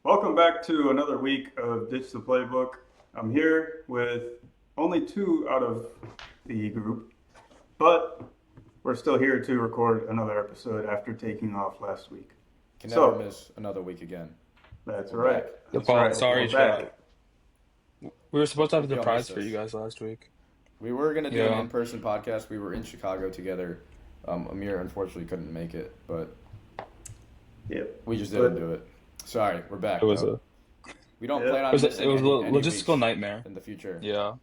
Welcome back to another week of Ditch the Playbook. I'm here with only two out of the group, but we're still here to record another episode after taking off last week. Can never So, miss another week again. that's We're right. back. Your That's fault. right. Sorry, We're back. chat. We were supposed to have Hope a y'all surprise missed for you us. guys last week. We were gonna do an Yeah. in-person podcast. We were in Chicago together. Amir unfortunately couldn't make it, but Yep. we just But didn't do it. Sorry, we're back It was though. We don't yeah, plan it on was missing it was a any logistical weeks nightmare. in the future. Yeah.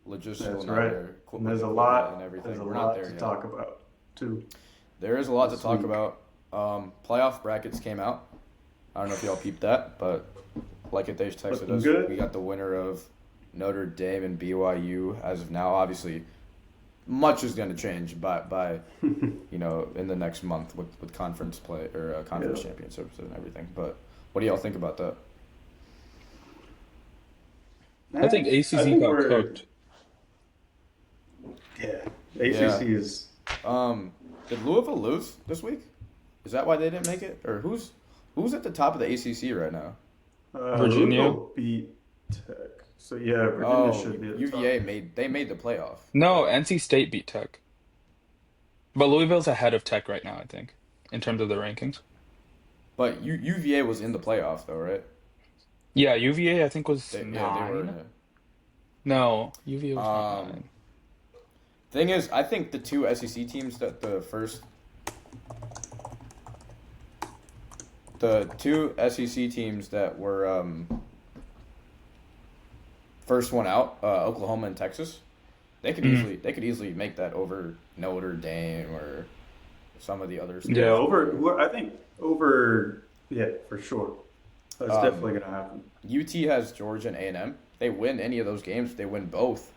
Logistical that's right. nightmare, And there's a equipment lot. and everything. There's a We're not lot there to yet. talk about too. There is a lot to this talk week. about. Playoff brackets came out. I don't know if y'all peeped that, but like it, they texted Looking us. good. We got the winner of Notre Dame and BYU as of now. Obviously, much is going to change by in the next month with conference play or conference Yeah. championships and everything. But what do y'all think about that? I think I ACC think got we're cooked. yeah. Yeah. ACC is Did Louisville lose this week? Is that why they didn't make it? Or who's at the top of the ACC right now? Virginia? Louisville beat Tech. So yeah, Virginia Oh, should be at the UVA top. made the playoff. No, But NC State beat Tech. But Louisville's ahead of Tech right now, I think, in terms of the rankings. UVA was in the playoff though, right? Yeah, UVA I think was They were in 9. it. No, UVA was not Um, 9. Thing is, I think the two SEC teams the two SEC teams that were first one out, Oklahoma and Texas, Mhm. they could easily make that over Notre Dame or some of the other Yeah, Yeah. schools over over. there. I think over. Yeah, for sure. That's Um, definitely gonna happen. UT has Georgia and A&M. They win any of those games, they win both.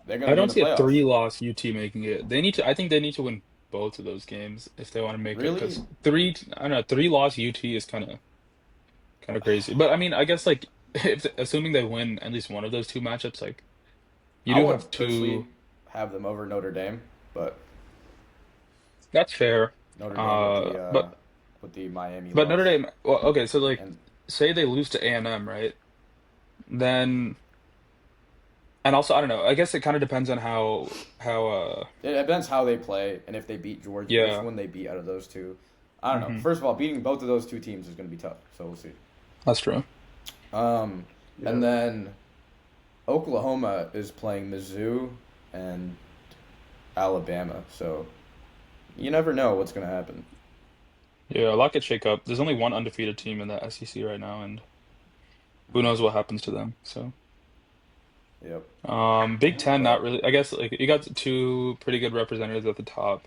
They're I gonna be in don't the see a playoff. three-loss UT making it. I think they need to win both of those games if they want to make it Really? because I don't know, three-loss UT is kind of crazy. But I mean, I guess like if assuming they win at least one of those two matchups, like you I do have would two. personally have them over Notre Dame, but That's fair. Notre Dame Uh, but with the Miami but Notre loss. Dame. Well, okay, so like And say they lose to A&M, right? Then and also I don't know. I guess it kind of depends on how. it depends how they play and if they beat Georgia, which Yeah. one they beat out of those two. I don't know. Hmm. First of all, beating both of those two teams is going to be tough, so we'll see. That's true. Um, Yeah, and then Oklahoma is playing Mizzou and Alabama, so you never know what's going to happen. Yeah, a lot could shake up. There's only one undefeated team in the SEC right now, and who knows what happens to them. So. Yep. Big Ten, not But really. I guess like you got two pretty good representatives at the top,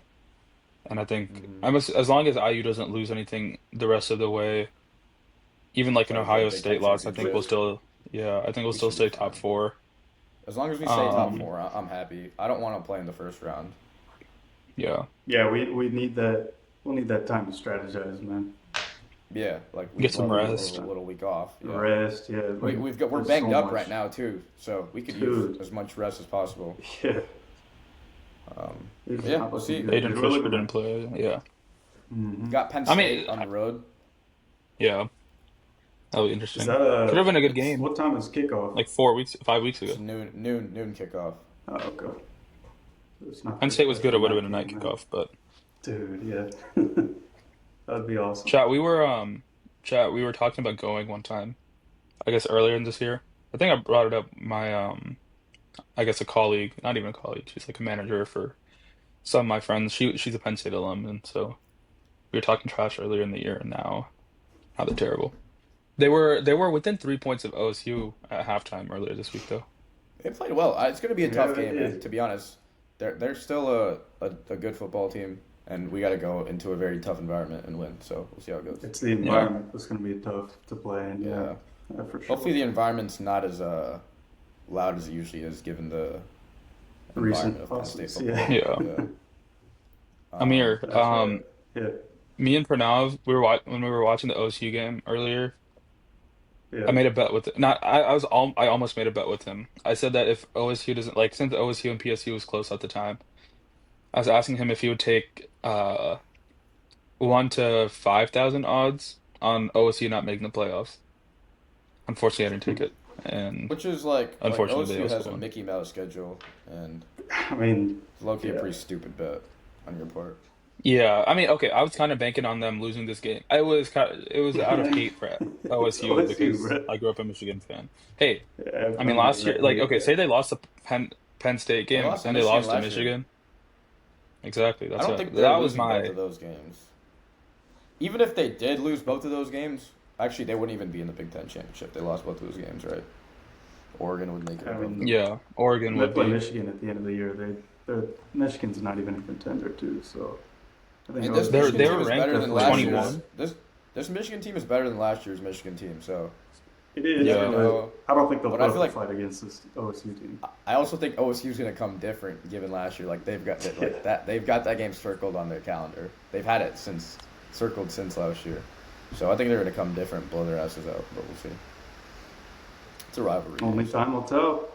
and I think hmm as long as IU doesn't lose anything the rest of the way, even like an like the Ohio Big Ten State loss, I think we'll championship, still, yeah, I think we'll we still should be stay top fine. four. As long as we stay top Um, four, I'm happy. I don't want to play in the first round. yeah, yeah. We need that. We'll need that time to strategize, man. Yeah, like get we'd some love rest. a little week off. Yeah. Rest. Yeah, like We're there's so banged up right much, now too, so we could use dude. as much rest as possible. Yeah, Um, it's yeah, not we'll looking see. good, Aiden dude. We're Fisher looking didn't at. play. Yeah, Got Penn I mean, State on the road. yeah, that'll be Is interesting. that Could have been a good It's game what time is kickoff? like 4 weeks, 5 weeks it's ago. noon kickoff. Oh, okay. It's not Penn State was good. the It would have night been a night game, man. kickoff, but Dude, yeah. That'd be awesome. chat, we were talking about going one time. I guess earlier in this year. I think I brought it up. I guess a colleague, not even a colleague, she's like a manager for some of my friends. She's a Penn State alum, and so we were talking trash earlier in the year, and now they're terrible. They were within 3 points of OSU at halftime earlier this week, though. They played well. It's going to be a Yeah, tough they game, and did. to be honest, they're still a good football team, and we got to go into a very tough environment and win. So we'll see how it goes. It's the Yeah, environment that's going to be tough to play in. Yeah, Yeah. yeah, for Hopefully sure. the environment's not as loud as it usually is, given the environment Recent of Penn State losses. football. Yeah, yeah. Yeah. Amir, that's right. Yeah, me and Pranav, when we were watching the OSU game earlier. I yeah. made a bet with not I almost made a bet with him. I said that if OSU doesn't like since OSU and PSU was close at the time, I was asking him if he would take 1 to 5,000 odds on OSU not making the playoffs. Unfortunately, I didn't take it, and Which is like unfortunately, they OSU also has a won. Mickey Mouse schedule, and I mean, it's low-key a yeah. pretty stupid bet on your part. Yeah, I mean, okay, I was kind of banking on them losing this game. It was out of hate for It's OSU OSU, because bro. I grew up a Michigan fan. Hey, Yeah, I mean, I'm last year, that like, hate. okay, say they lost the Penn State They game, lost to then they Michigan lost to last year. Michigan. Exactly. I don't think they're That was losing both my of those games. Even if they did lose both of those games, actually they wouldn't even be in the Big Ten championship. They lost both of those games, right? Oregon would make it I above mean, them. yeah. Oregon they would play be. Michigan at the end of the year. Michigan's not even a contender too. So I think And this OSU Michigan They team were is ranked better at than definitely last do year's. that. 21. This Michigan team is better than last year's Michigan team. So It you is, never Yeah. know. but I don't think they'll But put I up feel a like fight against this OSU team. I also think OSU is going to come different given last year. Like they've got that, like that they've got that game circled on their calendar. They've had it circled since last year. So I think they're going to come different, blow their asses out. But we'll see. It's a rivalry Only game. time will tell.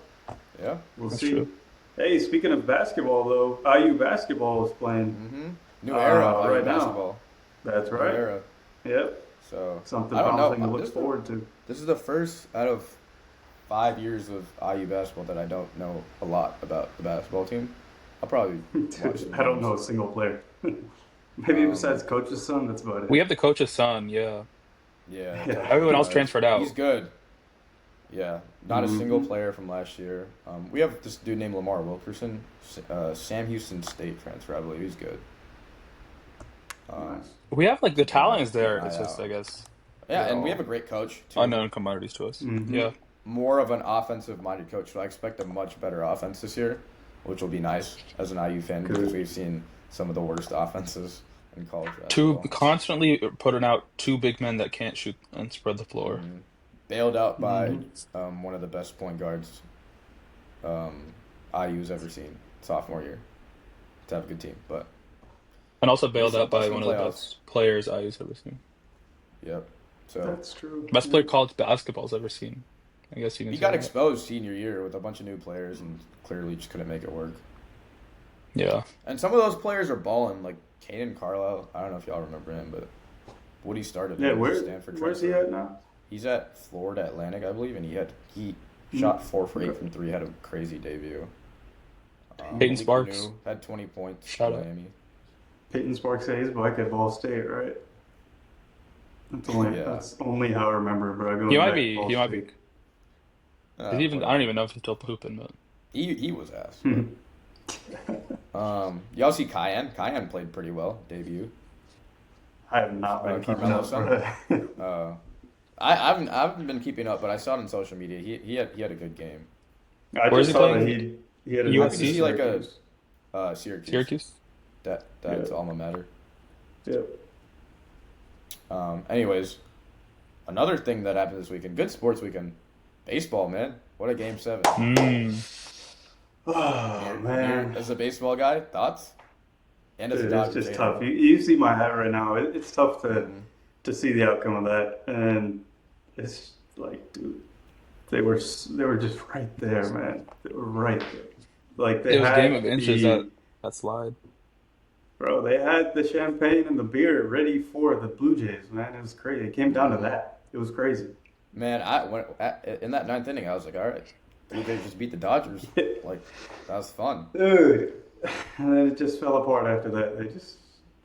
Yeah. We'll That's see. true. Hey, speaking of basketball, though, IU basketball is playing New era of right IU now. basketball. That's New right. era. Yep. So Something I don't know. promising to look This is forward to. this is the first out of 5 years of IU basketball that I don't know a lot about the basketball team. I'll probably watch some I don't know a games. single player. Maybe Um, besides coach's son, that's about We it. have the coach's son, yeah. yeah, Yeah. Everyone else Nice. transferred He's out. good. Yeah, not a single Hmm. player from last year. We have this dude named Lamar Wilkerson, Sam Houston State transfer. I believe he's good. Nice. We have like the Keep talent is keep there. an eye It's just, out. I guess, Yeah, and we have a Yo. great coach too. unknown commodities to us. Hmm. Yeah. More of an offensive-minded coach, so I expect a much better offense this year, which will be nice as an IU fan because Good. we've seen some of the worst offenses in college Two basketball. constantly putting out two big men that can't shoot and spread the floor. Mhm. Bailed out by Hmm. one of the best point guards IU's ever seen sophomore year to have a good team. But And also he's bailed out by in the one of the playoffs. best players IU's ever seen. Yep. So That's true. Best Yeah. player college basketball's ever seen. I guess you can he say got that. exposed senior year with a bunch of new players and clearly just couldn't make it work. Yeah. And some of those players are balling, like Kaden Carlisle. I don't know if y'all remember him, but Woody started Yeah, him, where, Stanford where's he transfer. at now? He's at Florida Atlantic, I believe, and he Hmm. shot 4 for 8 Okay. from 3, had a crazy debut. Peyton Malik Sparks. Anu had 20 points Shout for out. Miami. Peyton Sparks says he's back at Ball State, right? Yeah. That's only how I remember, bro. Going He might back to be. Ball He might be. State. I don't even know if he's still hooping, but He was ass. Hmm. Y'all see Cayenne? Cayenne played pretty well debut. I have not been keeping Carmelo's up, bro. I haven't been keeping up, but I saw it on social media. He had a good game. I Where's just he saw that playing? he had a USC? nice See, like a- Syracuse. Syracuse. Syracuse. That's Yeah. alma mater. Yep. Anyways, another thing that happened this weekend. Good sports weekend. Baseball, man. What a game 7. Oh man, As a baseball guy, thoughts? And as dude, a it's Dodgers just hater. tough. You see my hat right now. It's tough Mhm. to see the outcome of that, and it's like, dude, they were just right there, man. They were right there. Like they It was had game of inches the that slide. bro. They had the champagne and the beer ready for the Blue Jays, man. It was crazy. It came down to that. It was crazy. Man, in that 9th inning, I was like, all right, Blue Jays just beat the Dodgers. Like, that was fun. Dude. And then it just fell apart after that. They just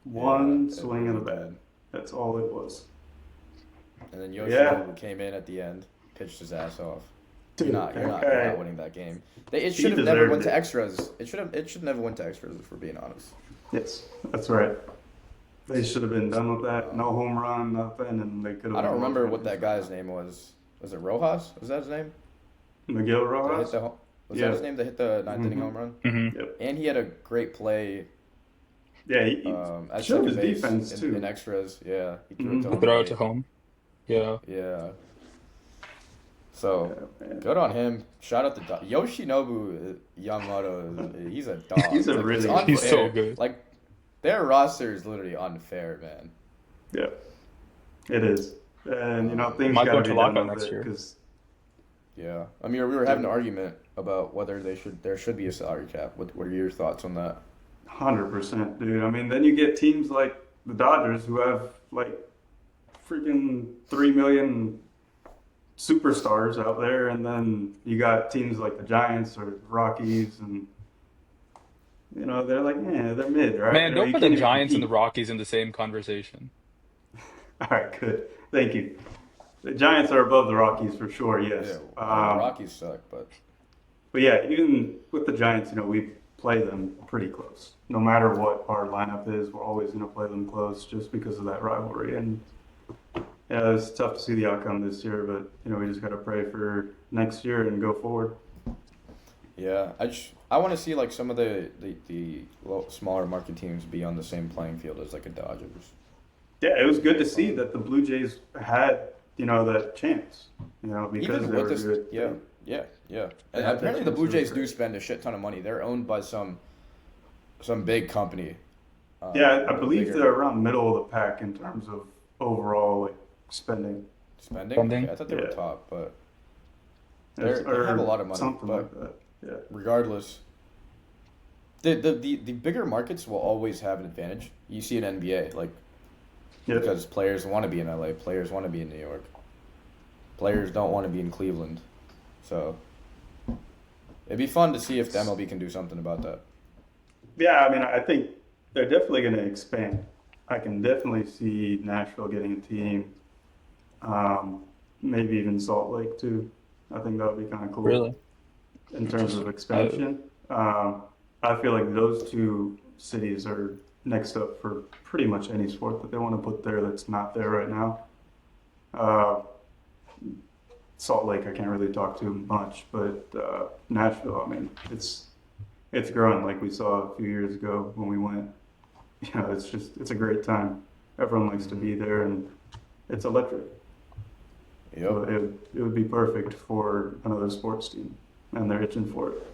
one Yeah, it swing of the really bat. did. That's all it was. And then Yoshinobu Yeah. came in at the end, pitched his ass off. Dude, You're not okay. winning that game. It He should have never deserved went to it. extras. It should never went to extras, if we're being honest. Yes, that's right. They should have been done with that. No home run, nothing, and they could have. I don't remember what that guy's name was. Was it Rojas? Was that his name? Miguel That hit Rojas. the, was Yeah. that his name that hit the 9th inning Mhm. home run? Mm-hmm. And he had a great play Yeah, he at showed second his base defense in, too. in extras. Yeah, he threw it Mhm. to home. Throw it plate. to home. Yeah. Yeah. So Yeah, man. good on him. Shout out to Yoshinobu Yamamoto. He's a dog. He's a Like, really it's good He's so unfair. good. Like their roster is literally unfair, man. Yeah, it is, and you know things Might got go to to be done lockout with next it year. because Yeah. I mean, we were having an argument about whether there should be a salary cap. What are your thoughts on that? 100%, dude. I mean, then you get teams like the Dodgers who have like freaking 3 million superstars out there, and then you got teams like the Giants or Rockies, and they're like, yeah, they're mid, right? Man, don't You put the can't even Giants and the compete. Rockies in the same conversation. All right, good. Thank you. The Giants are above the Rockies for sure, Yeah, yes. well, the Rockies suck, but But yeah, even with the Giants, we play them pretty close. No matter what our lineup is, we're always going to play them close just because of that rivalry. And yeah, it's tough to see the outcome this year, but we just got to pray for next year and go forward. yeah, I want to see like some of the smaller market teams be on the same playing field as like a Dodgers. Yeah, it was good to see that the Blue Jays had that chance. Because Even they with were this, good. yeah. And Yeah, apparently the that Blue chance Jays was do great. spend a shit ton of money. They're owned by some big company. Yeah, I believe Bigger they're around middle of the pack in terms of overall spending. spending. Funding. Okay, I thought they were Yeah. top, but they Or have a lot of money. something But like that. Yeah. regardless, the bigger markets will always have an advantage. You see in NBA, like Yeah. because players want to be in LA, players want to be in New York, players don't want to be in Cleveland. So it'd be fun to see if the MLB can do something about that. Yeah, I mean, I think they're definitely going to expand. I can definitely see Nashville getting a team, maybe even Salt Lake too. I think that would be kind of cool Really? in terms of I, expansion. I feel like those two cities are next up for pretty much any sport that they want to put there that's not there right now. Uh, Salt Lake, I can't really talk too much, but Nashville, I mean, it's growing like we saw a few years ago when we went. It's a great time. Everyone likes to be there, and it's electric. So Yep, it would be perfect for another sports team, and they're itching for it.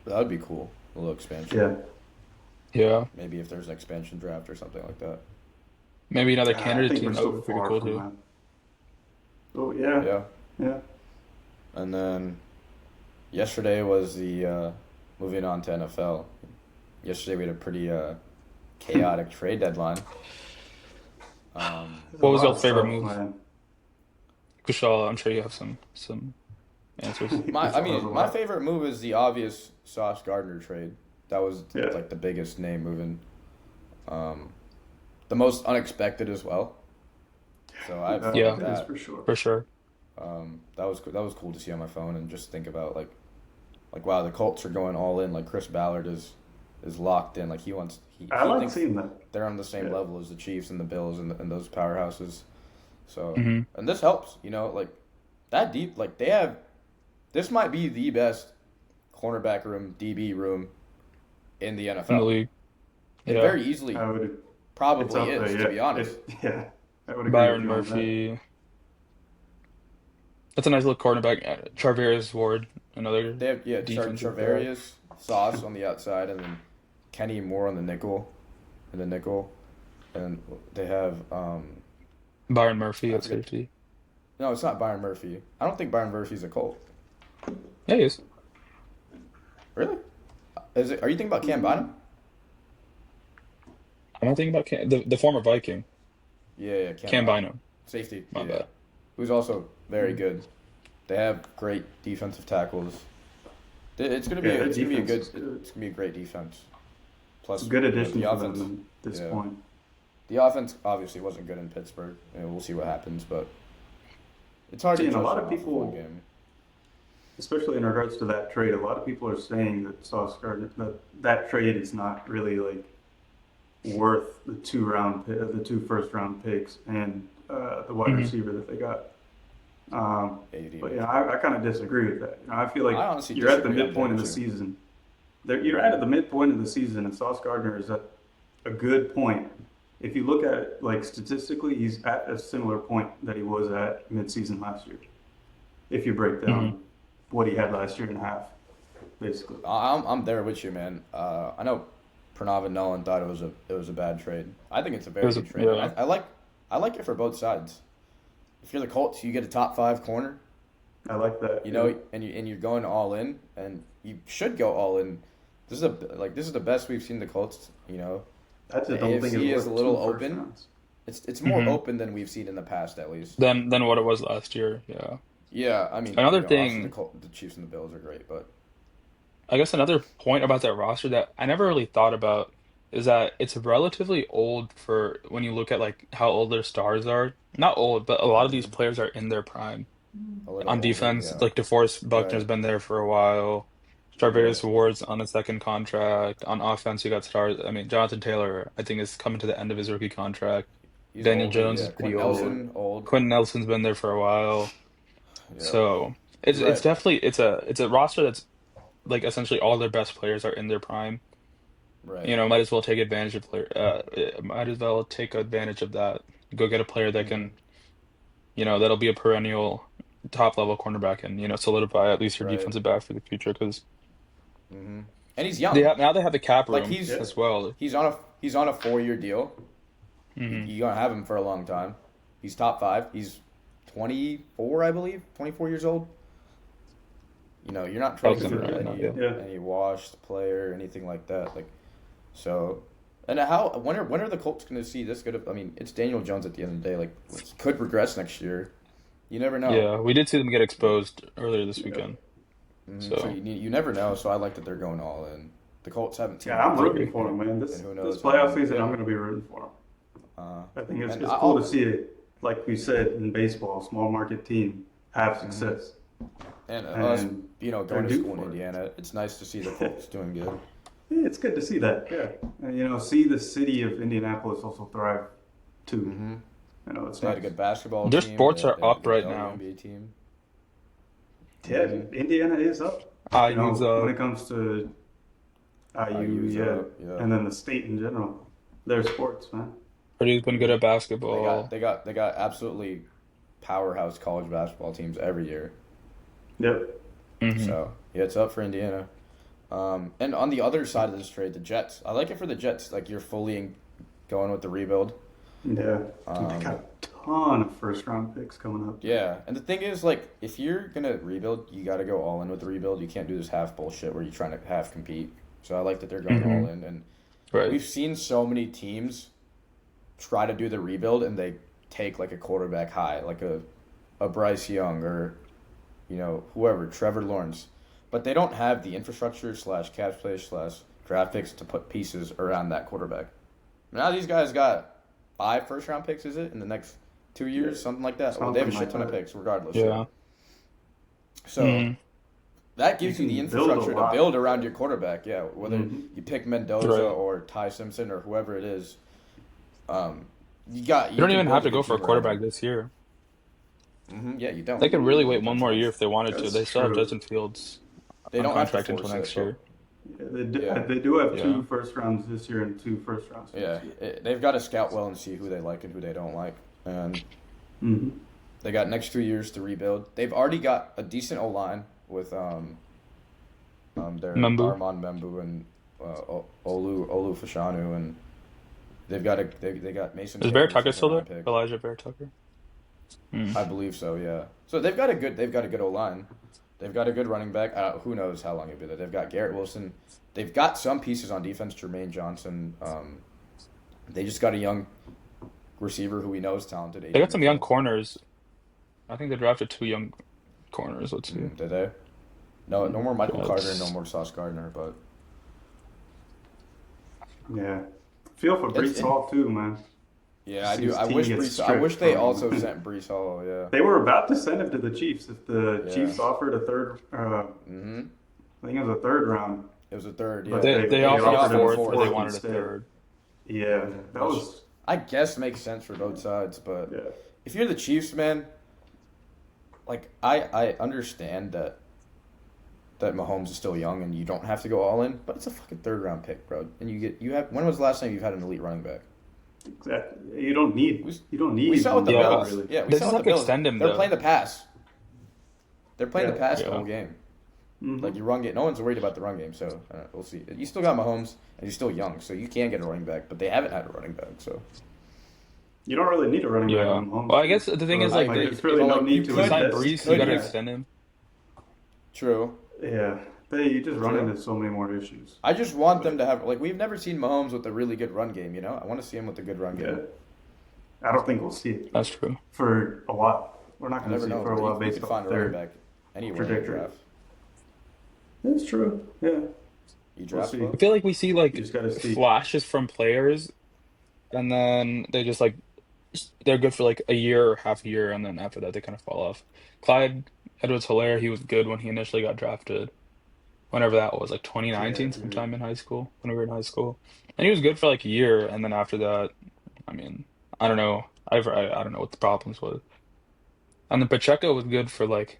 that would be cool. A little expansion. Yeah. yeah. Maybe if there's an expansion draft or something like that. Maybe another I Canada think we're team. That still would be pretty far cool from too. that. Oh yeah, Yeah. yeah. And then yesterday was the moving on to NFL. Yesterday we had a pretty chaotic trade deadline. There's a What was lot your of favorite stuff, move? man. Kushal, I'm sure you have some answers. My favorite move is the obvious Sauce Gardner trade. That was Yeah. like the biggest name moving. The most unexpected as well. So I That Yeah. felt is that. for sure. For sure. That was cool to see on my phone and just think about like wow, the Colts are going all in. Like Chris Ballard is locked in. Like he I like thinks seeing that. they're on the same Yeah. level as the Chiefs and the Bills and those powerhouses. So Hmm. and this helps, like that deep. Like this might be the best cornerback room, DB room in the In the NFL. league. It Yeah. very easily I would. It's probably up is, there. Yeah. to be honest. Yeah. I would agree with Byron you on that. Murphy. That's a nice little cornerback. Charvarius Ward, another They have defensive guy. Charvarius Sauce on the outside, and then Kenny Moore on the nickel, and they have Byron Murphy I at forget. safety. No, it's not Byron Murphy. I don't think Byron Murphy's a Colt. Yeah, he is. Really? Is it? Are you thinking about Cam Bynum? I'm not thinking about the former Viking, Yeah, Cam Bynum. Safety. My Yeah, bad. who's also very good. They have great defensive tackles. It's gonna be Yeah, a, their it's gonna be a defense good is good. it's gonna be a great defense. Plus, Good addition the for offense. them at this Yeah. point. The offense obviously wasn't good in Pittsburgh. We'll see what happens, but it's hard See, to and a judge lot them of off of people, one game. especially in regards to that trade, a lot of people are saying that Sauce Gardner, that trade is not really worth the the two first round picks and the wide Hmm. receiver that they got. AD. But I kind of disagree with that. I feel like I honestly you're at the disagree on midpoint of that the too. season. You're at the midpoint of the season, and Sauce Gardner is at a good point. If you look at it statistically, he's at a similar point that he was at midseason last year. If you break down what he had last year in half, basically. I'm there with you, man. I know Pranav and Nolan thought it was a bad trade. I think it's a very good trade. Yeah. I like it for both sides. If you're the Colts, you get a top 5 corner, I like that. and you're going all in, and you should go all in. This is the best we've seen the Colts. I just the don't think AFC it's is worth a little two first open. rounds. It's more hmm open than we've seen in the past, at least. than what it was last year. Yeah. Yeah, I mean, Another obviously thing, the Chiefs and the Bills are great, but I guess another point about that roster that I never really thought about is that it's relatively old for when you look at like how old their stars are. Not old, but a lot of these mhm, players are in their prime. a little On older, defense, yeah. like DeForest Buckner's Right, been there for a while. right. Charvarius Ward's on a second contract. On offense, you got stars. I mean, Jonathan Taylor, I think, is coming to the end of his rookie contract. He's Daniel older, Jones is yeah. pretty Quentin old. Yeah. Nelson, old. Quentin Nelson's been there for a while. Yep. So it's Right, definitely it's a roster that's like essentially all their best players are in their prime. right. You know, might as well take advantage of might as well take advantage of that. Go get a player that Hmm. can, that'll be a perennial top level cornerback and, solidify at least your Right. defensive back for the future because Hmm. And he's young. now they have the cap Like room Yeah. as well. he's on a 4-year deal. Hmm You're gonna have him for a long time. He's top five. He's 24, I believe, 24 years old. You're not Sounds trading for right now, any yeah. Yeah. any washed player or anything like that. Like, so, and how when are the Colts going to see this good? I mean, it's Daniel Jones at the end of the day. Like, could regress next year. You never know. Yeah, we did see them get exposed earlier this Yeah. weekend. So So you never know. So I like that they're going all in. The Colts haven't seen Yeah, I'm good rooting for him, man. and who knows This how playoff long- season, yeah. I'm going to be rooting for him. Uh, I think it's, and it's I- cool I'll- to see it, like we said in baseball, small market team have Mm-hmm. success. and us, And going they're to due school in for it. Indiana, it's nice to see the Colts doing good. Yeah, it's good to see that. Yeah, and see the city of Indianapolis also thrive too. Hmm. It's They had a nice. good basketball their team. sports are They had a up good right now. WNBA team. Yeah, Mhm. Indiana is up. IU's When it up. comes to IU, IU's yeah, up, yeah. and then the state in general, their sports, man. Purdue's been good at They basketball. got absolutely powerhouse college basketball teams every year. Yep. Hmm So yeah, it's up for Indiana. And on the other side of this trade, the Jets. I like it for the Jets. Like you're fully going with the rebuild. Yeah. Dude, Um, they got a ton of first round picks coming up. Yeah, and the thing is, like, if you're gonna rebuild, you got to go all in with the rebuild. You can't do this half bullshit where you're trying to half compete. So I like that they're going Mhm. all in. And Right. we've seen so many teams try to do the rebuild and they take like a quarterback high, like a Bryce Young or whoever, Trevor Lawrence, but they don't have the infrastructure / cap space / draft picks to put pieces around that quarterback. Now these guys got 5 first-round picks, is it, in the next 2 years, Yeah, something like that? Well, they have a something shit like ton of that. picks, regardless. Yeah. So Mhm. that gives you You the can build a infrastructure to lot. build around your quarterback. Yeah, whether Mhm. you pick Mendoza Right. or Ty Simpson or whoever it is, you You don't can even build have to a go good for a team around quarterback them. this year. Yeah, you don't. They could really wait That's one more nice. year if they wanted to. That's They still have true. Justin Fields They on don't have to contract until force next it. year. Yeah, they Yeah. do have Yeah. 2 first rounds this year and 2 first rounds. Yeah, they've got to scout well and see who they like and who they don't like. And Mm-hmm. they got next 2 years to rebuild. They've already got a decent O line with their Membu. Armand Membu and Olu Fashanu, and they got Mason Is Taylor, Bear Tucker still there? second-round pick. Elijah Bear Tucker? Hmm. I believe so. Yeah. So they've got a good O line. They've got a good running back. Who knows how long he'll be there? They've got Garrett Wilson. They've got some pieces on defense. Jermaine Johnson. They just got a young receiver who we know is talented. They got some young corners. I think they drafted 2 young corners. Let's see. Did they? No more Michael Carter. That's- No more Sauce Gardner. But Yeah. Feel for It's- Brees Hall too, man. yeah, I See do. his I team wish get I stripped wish they from- also sent Brees Hall. Yeah. They were about to send him to the Chiefs if the Yeah. Chiefs offered a third. Mm-hmm. I think it was a third round. It was a third. Yeah. But They offered offered him a a fourth, but fourth they wanted a instead. third. Yeah, that Which was. I guess makes sense for both sides, but Yeah. if you're the Chiefs, man, like I understand that Mahomes is still young and you don't have to go all in, but it's a fucking 3rd-round pick, bro. And you have when was the last time you've had an elite running back? Exactly. You don't need. You don't need. We saw with the Yeah. Bills. Really. Yeah, we They saw just with have the to Bills. extend him, They're though. playing the pass. They're playing the Yeah. pass the Yeah. whole game. Mhm. Like your run game, no one's worried about the run game, so we'll see. You still got Mahomes, and he's still young, so you can get a running back, but they haven't had a running back, so. You don't really need a running back Yeah. on Mahomes. Well, I guess the thing is, I like, agree. there's really no Like, need you to could- sign invest. Brees, could you got to you? extend him. True. Yeah, you just run True. into so many more issues. I just want them to have, like, we've never seen Mahomes with a really good run game, you know? I want to see him with a good run Yeah, game. I don't think we'll see it That's true. for a while. We're not You going to never see know. it for a while You based could off find a running their back anywhere in the trajectory. draft. That's true. Yeah. You We'll draft see. I well? feel like we see You like just got to see. flashes from players, and then they just like they're good for like a year or half a year, and then after that they kind of fall off. Clyde Edwards-Helaire, he was good when he initially got drafted. Whenever that was, like Yeah. 2019, sometime in high school, when we were in high school, and he was good for like a year, and then after that, I mean, I don't know, I don't know what the problems was. And then Pacheco was good for like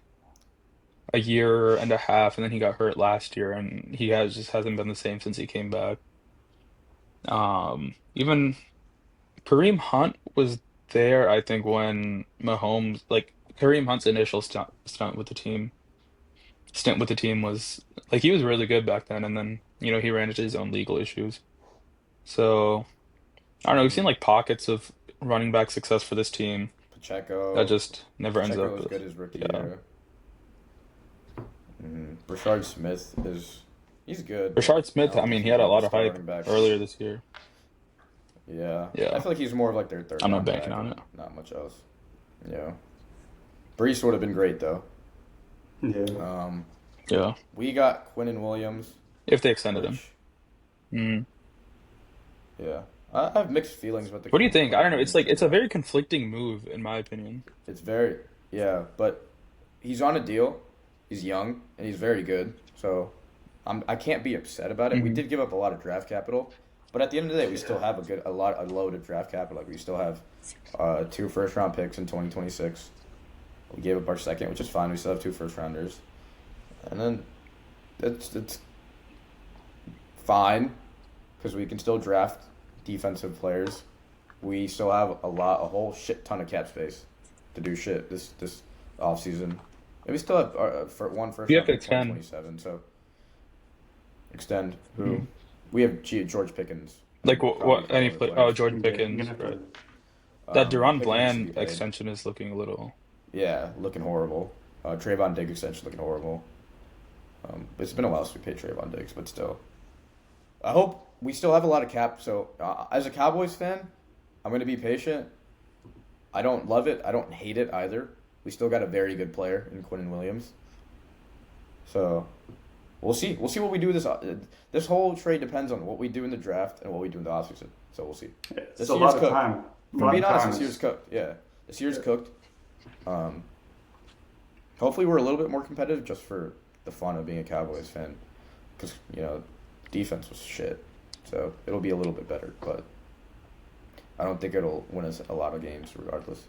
a year and a half, and then he got hurt last year, and he has just hasn't been the same since he came back. Even Kareem Hunt was there, I think, when Mahomes, like Kareem Hunt's initial stint with the team was like he was really good back then, and then he ran into his own legal issues. So I don't know. We've seen Mm. like pockets of running back success for this team that Pacheco. just never ends Pacheco up was with. good his rookie Yeah, year. Rashard Smith he's good, but Rashard I Smith. don't I think mean, he he's had a like a lot of star hype running back. earlier this year. Yeah, I Yeah, feel like he's more of like their third I'm not down banking back on and it. not much else. Yeah, Brees would have been great though. Yeah. Um, Yeah, we got Quinnen Williams, if they extended him. which Mm. yeah, I have mixed feelings about the What do you think? I Quinnen don't know. It's Williams like it's trade. a very conflicting move in my opinion. It's very yeah, but he's on a deal. He's young and he's very good, so I can't be upset about it. We Hmm. did give up a lot of draft capital, but at the end of the day, we still have a load of draft capital. Like we still have 2 first round picks in 2026. We gave up our second, which is fine. We still have 2 first rounders, and then it's fine because we can still draft defensive players. We still have a whole shit ton of cap space to do shit this off season. And we still have for one first You have round to pick extend. 2027. So extend who? Mhm. We have George Pickens Like and probably a what couple any other play? Oh, players. Jordan Yeah. You're Pickens, gonna have right? to. That Duran Pickens needs to be Bland paid. extension is looking a little. Yeah, looking horrible. Trayvon Diggs extension looking horrible. It's been a while since we paid Trayvon Diggs, but still. I hope we still have a lot of cap. So as a Cowboys fan, I'm going to be patient. I don't love it. I don't hate it either. We still got a very good player in Quinnen Williams. So we'll see. We'll see what we do this. This whole trade depends on what we do in the draft and what we do in the offseason. So we'll see. Yeah, This it's a year's lot of cooked. time. A For lot being of honest, time this year's is- cooked. Yeah, this year's Yeah. cooked. Um, hopefully we're a little bit more competitive just for the fun of being a Cowboys fan, because defense was shit. So it'll be a little bit better, but I don't think it'll win us a lot of games regardless.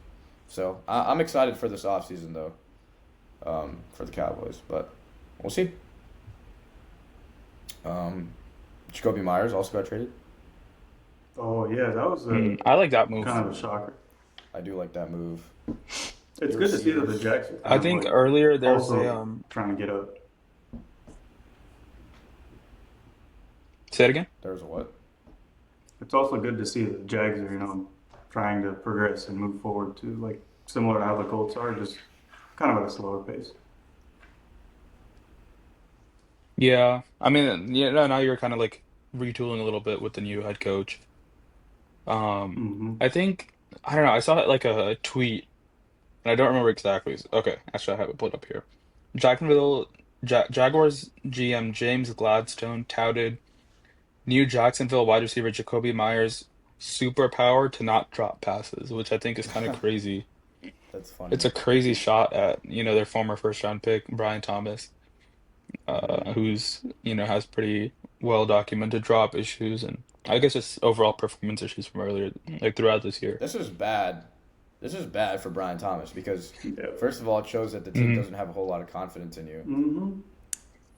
So I'm excited for this offseason though, for the Cowboys, but we'll see. Jacoby Myers also got traded. Oh yeah, that was a I like that move. kind of a shocker. I do like that move. It's good to see that the Jackson. I think earlier there was a trying to get up. say it again. There's a what? It's also good to see that the Jags are, trying to progress and move forward too, like similar to how the Colts are, just kind of at a slower pace. Yeah, I mean, now you're kind of like retooling a little bit with the new head coach. Hmm. I think I don't know. I saw like a tweet, and I don't remember exactly. Okay, actually, I have it pulled up here. Jaguars GM James Gladstone touted new Jacksonville wide receiver Jacoby Myers' superpower to not drop passes, which I think is kind of crazy. That's funny. It's a crazy shot at their former first round pick Brian Thomas, who's has pretty well documented drop issues and I guess just overall performance issues from earlier, like throughout this year. This is bad. This is bad for Brian Thomas because, Yeah. first of all, it shows that the team Mhm. doesn't have a whole lot of confidence in you. Hmm.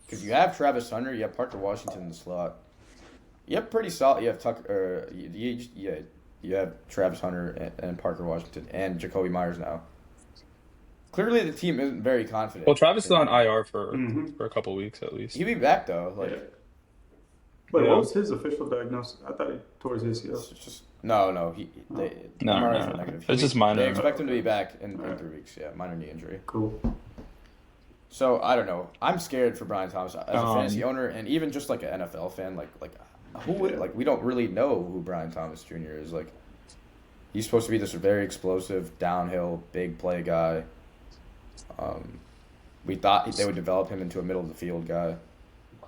Because you have Travis Hunter, you have Parker Washington in the slot. You have pretty solid. You have Tucker. You have Travis Hunter and Parker Washington and Jacoby Myers now. Clearly, the team isn't very confident. Well, Travis is on I. IR for Mhm. for a couple weeks at least. He'll be back though. Like Yeah. Wait, Yeah. what was his official diagnosis? I thought he tore his ACL. it's just no. No, MRIs no, were negative. it's just minor. They expect him to be back in 3 weeks. Yeah, minor knee injury. Cool. So I don't know. I'm scared for Brian Thomas as a Um, fantasy owner, and even just like an NFL fan. Like who would Yeah. like we don't really know who Brian Thomas Jr. is. Like He's supposed to be this very explosive, downhill, big play guy. We thought they would develop him into a middle of the field guy.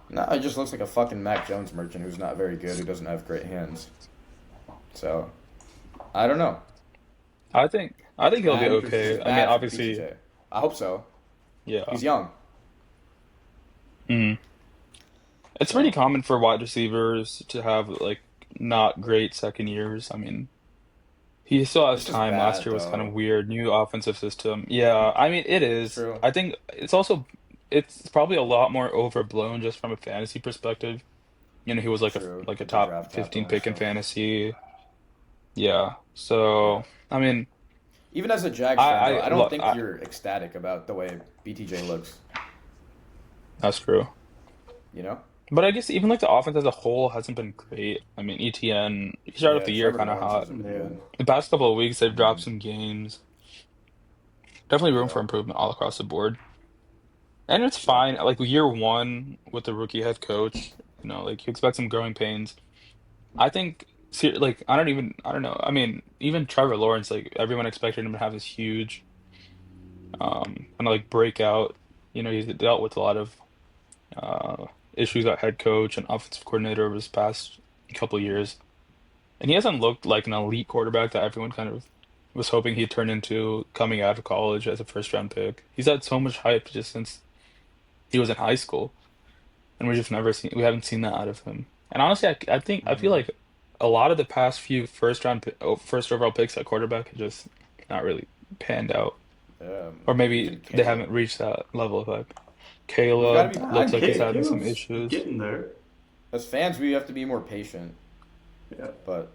No, he just looks like a fucking Mac Jones merchant who's not very good, who doesn't have great hands. So, I don't know. I think he'll be Bad- okay. it's I mean, bad for obviously, BTJ. I hope so. yeah. He's young. Mhm. It's pretty So, common for wide receivers to have like not great second years. I mean, he still has it's just time. Last bad, year was kind though. of weird, new offensive system. Yeah, I mean it It's is. true. I think it's probably a lot more overblown just from a fantasy perspective. He was True. like a With the top draft capital 15 and pick in stuff. fantasy. Yeah. Yeah. So, I mean, Even as a Jags I fan, though, I I don't look, think you're ecstatic about the way BTJ looks. that's true. You know? But I guess even like the offense as a whole hasn't been great. I mean, ETN, he started off Yeah, the year Trevor kind of Lawrence hot. hasn't been Yeah. good. The past couple of weeks, they've dropped Hmm. some games. Definitely room for Yeah. improvement all across the board. And it's Yeah. fine. Like year one with the rookie head coach, like you expect some growing pains. I think, like, I don't know. I mean, even Trevor Lawrence, like, everyone expected him to have this huge, kind of like breakout. He's dealt with a lot of issues at head coach and offensive coordinator over his past couple of years. And he hasn't looked like an elite quarterback that everyone kind of was hoping he'd turn into coming out of college as a first round pick. He's had so much hype just since he was in high school, and we haven't seen that out of him. And honestly, I feel Hmm. like a lot of the past few first overall picks at quarterback have just not really panned out, Yeah. or maybe Even they Caleb. haven't reached that level of hype. You got to Caleb be looks like he's having some Caleb's issues. getting there. as fans. We have to be more patient. Yeah. But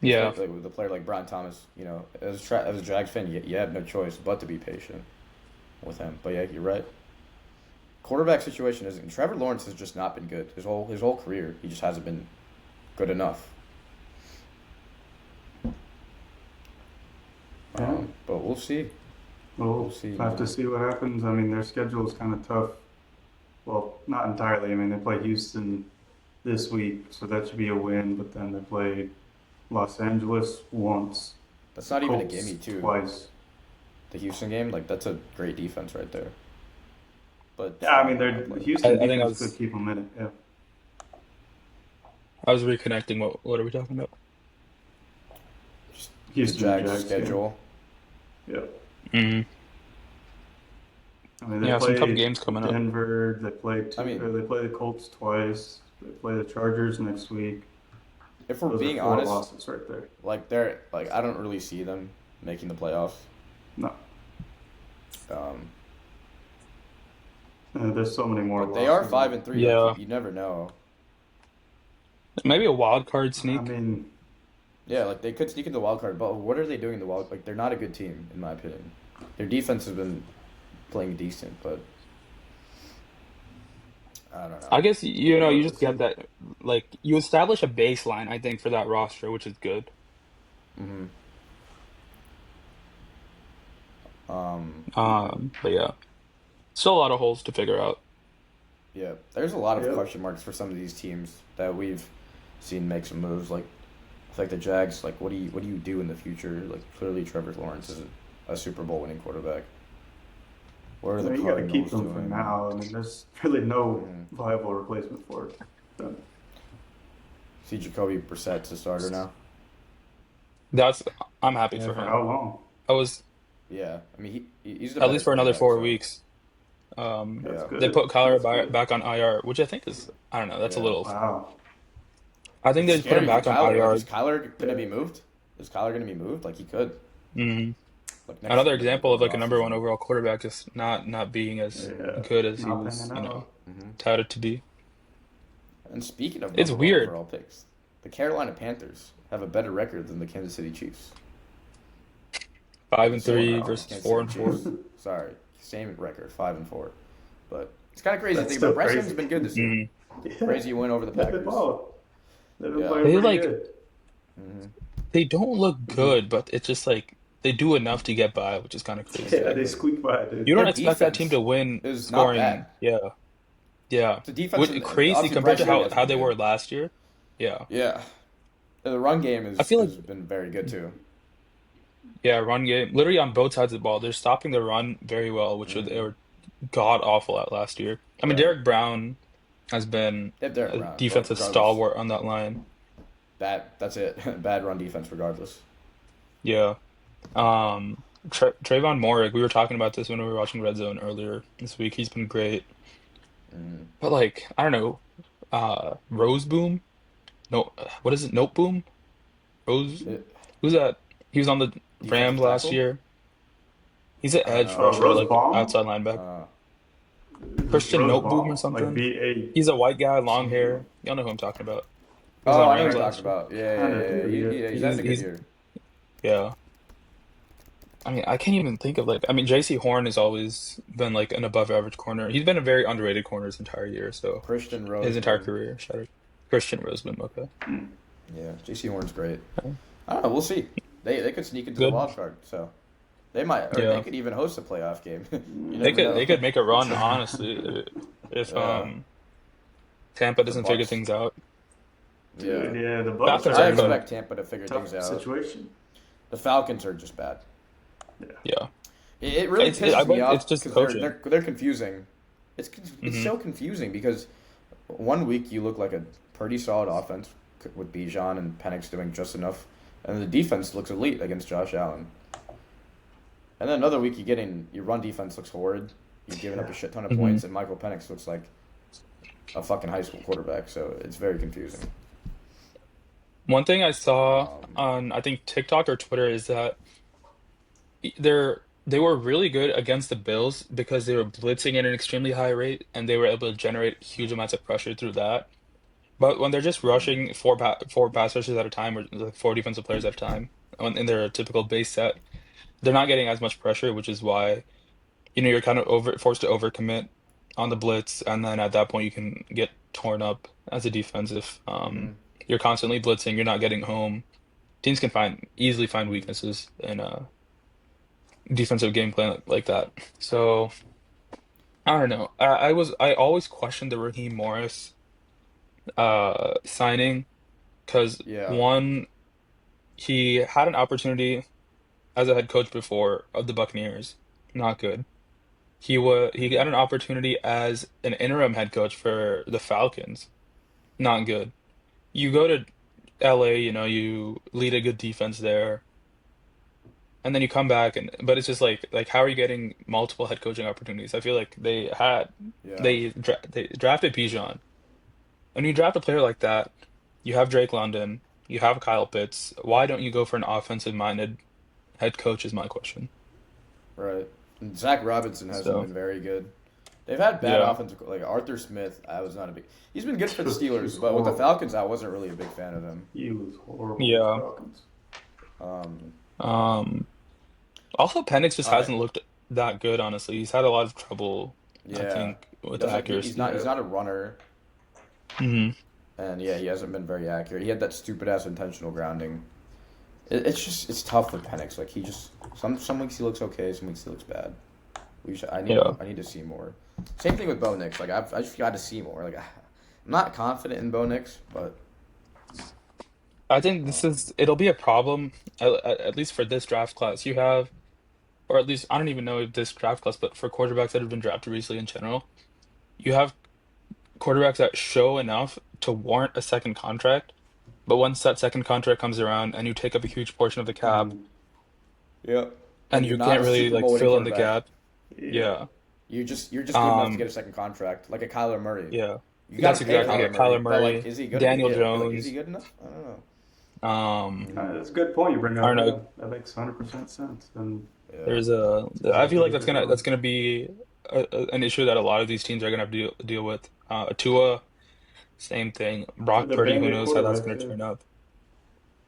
Yeah, like with a player like Brian Thomas, as a Jags fan, you have no choice but to be patient with him. But yeah, you're right. Quarterback situation isn't. Trevor Lawrence has just not been good his whole career. He just hasn't been good enough. Yeah. But we'll see. We'll We'll see. have to see what happens. I mean, their schedule is kind of tough. Well, not entirely. I mean, they play Houston this week, so that should be a win. But then they play Los Angeles once, That's not even a Colts gimme too. twice. The Houston game, like that's a great defense right there. But Yeah, I mean, like, the Houston I think defense could keep them in it. Yeah. I was reconnecting. What are we talking about? just the Houston Jags Jags game. schedule. Yeah. Hmm. I mean, they Yeah, some tough play games coming up. Denver. I mean, They play the Colts twice. They play the Chargers next week. if we're Those are being four honest, losses right there. like I don't really see them making the playoffs. No, Um, there's so many more but they are losses. 5-3. Yeah, Like you never know. maybe a wild card I sneak. mean, Yeah, like they could sneak in the wild card, but what are they doing in the wild? Like they're not a good team in my opinion. Their defense has been playing decent, but I don't know. I guess we'll you have to just get see. that like you establish a baseline, I think, for that roster, which is good. Hmm. Um, But yeah, still a lot of holes to figure out. yeah, there's a lot of Yep. question marks for some of these teams that we've seen make some moves. Like the Jags. Like, what do you do in the future? Like, clearly Trevor Lawrence is a Super Bowl winning quarterback. What are I the mean, you got to keep Cardinals them for doing? now. I mean, there's really no Hmm. viable replacement for them. See Jacoby Brissett's a starter now. That's I'm happy Yeah, for for him. how long? I was Yeah, I mean he's the at better least for another quarterback. four So weeks. That's yeah, They good. put Kyler That's good. back on IR, which I think is I don't know. That's a yeah. little. Wow. I think It's they just put him scary for back on Kyler. Like, IR. is Kyler gonna Yeah. be moved? Is Kyler gonna be moved? Like he could. Hmm. Like next Another example of like a number one offseason. overall quarterback just not being as Yeah. good as he Not was, panning out. Hmm. touted to be. And speaking of It's number one weird. overall picks, the Carolina Panthers have a better record than the Kansas City Chiefs. 5-3 Wow. versus Kansas 4-4. City Chiefs. Sorry, same record, 5-4. But it's kind of crazy to That's think still about. Bryce crazy. Young's been good this year. Mhm. Yeah. Crazy win over the They've been Packers. balling. They've been Yeah. playing They pretty like good. Hmm. they don't look good, but it's just like they do enough to get by, which is kind of crazy. Yeah, they Exactly. squeak by, dude. You don't Their expect that team defense to win is not scoring, bad. yeah. The defense, Crazy obviously compared Bryce to Young how has how been they were good. last year. Yeah. Yeah, and the run game I feel like has been very good too. Yeah, run game. Literally on both sides of the ball. They're stopping the run very well, which they Hmm. were god awful at last year. I mean, Right. Derek Brown has been They have Derek a Brown, but defensive regardless, stalwart on that line. that's it. Bad run defense, regardless. Yeah. Trayvon Moorick, we were talking about this when we were watching Red Zone earlier this week. He's been great. Mm. But like, I don't know, Rose Boom? No, what is it? Note Boom? Rose? It, Who's that? He was on the defensive Rams last tackle. year. He's an I don't edge know. rusher, Rose like Bomb? outside linebacker. Uh, Christian Rose Noteboom or Bomb, like something. B He's a white guy, long A. hair. Y'all know who I'm talking about. He was oh, on I know what Rams you're talking last year. about. Yeah, Kind yeah, of yeah. do, yeah. He's having a good He's year. yeah. I mean, I can't even think of like. I mean, J.C. Horn has always been like an above average corner. He's been a very underrated corner his entire year. So Christian his entire Roseman. career. Shout out Christian Roseman. Okay, Yeah, J.C. Horn's great. okay. I don't know. We'll see. They could sneak into the Good. wild card, so they might, or they Yeah, could even host a playoff game. You they never could know. they could make a run honestly if Yeah, Tampa the doesn't figure Bucks. things out. Yeah, Dude, yeah, the Bucks Falcons are I are in a good. expect Tampa to figure things tough out. situation. The Falcons are just bad. Yeah. Yeah, It really pisses me it's off just because coaching. they're confusing. It's Hmm. so confusing because one week you look like a pretty solid offense with Bijan and Penix doing just enough, and the defense looks elite against Josh Allen. And then another week you get in, your run defense looks horrid. You're giving up a shit ton of Hmm. points, and Michael Penix looks like a fucking high school quarterback. So it's very confusing. One thing I saw Um, on I think TikTok or Twitter is that they were really good against the Bills because they were blitzing at an extremely high rate and they were able to generate huge amounts of pressure through that. But when they're just rushing four pass rushers at a time or like four defensive players at a time in their typical base set, they're not getting as much pressure, which is why you're kind of forced to overcommit on the blitz, and then at that point you can get torn up as a defense if mhm. you're constantly blitzing, you're not getting home. Teams can easily find weaknesses in a defensive game plan like that. So I don't know. I always questioned the Raheem Morris signing because Yeah, one, he had an opportunity as a head coach before of the Buccaneers, not good. He had an opportunity as an interim head coach for the Falcons, not good. You go to LA, you lead a good defense there, and then you come back but it's just like how are you getting multiple head coaching opportunities? I feel like yeah. they drafted Bijan. When you draft a player like that, you have Drake London, you have Kyle Pitts. Why don't you go for an offensive minded head coach is my question. Right. And Zach Robinson hasn't So, been very good. They've had bad yeah. offensive like Arthur Smith. I was not a big. He's been good for the He was Steelers, but with the horrible. Falcons, I wasn't really a big fan of him. He was horrible with the Yeah. Falcons. Um, Um Also Penix just all right. hasn't looked that good, honestly. He's had a lot of trouble, I Yeah, think, he with doesn't. He's accuracy. not. He's Yeah. not a runner, Hmm. and yeah, he hasn't been very accurate. He had that stupid ass intentional grounding. It's tough with Penix. Like he just some weeks he looks okay, some weeks he looks bad. Yeah. I need to see more. Same thing with Bo Nix. Like I just got to see more. Like I'm not confident in Bo Nix, but I think uh, it'll be a problem, at least for this draft class. You have, or at least, I don't even know if this draft class, but for quarterbacks that have been drafted recently in general, you have quarterbacks that show enough to warrant a second contract. But once that second contract comes around and you take up a huge portion of the cap Mm, yep. and And you're you not can't a really Super like Bowl winning fill in the quarterback. gap, yeah. yeah. You're just good enough to get Um, a second contract, like a Kyler Murray. yeah. You got That's to pay exactly Kyler it. Murray, Kyler but like, Murray, is he good? Daniel Yeah, but like, is he Jones. good enough? I don't know. Um, That's a good point you bring I up. don't Yeah, know. that makes 100% sense. And Yeah, There's a. I feel exactly like what they're that's doing. gonna be an issue that a lot of these teams are gonna have to deal with. Tua, same thing. For Brock the Purdy, who band-aid knows how that's quarterbacks, gonna yeah. turn up.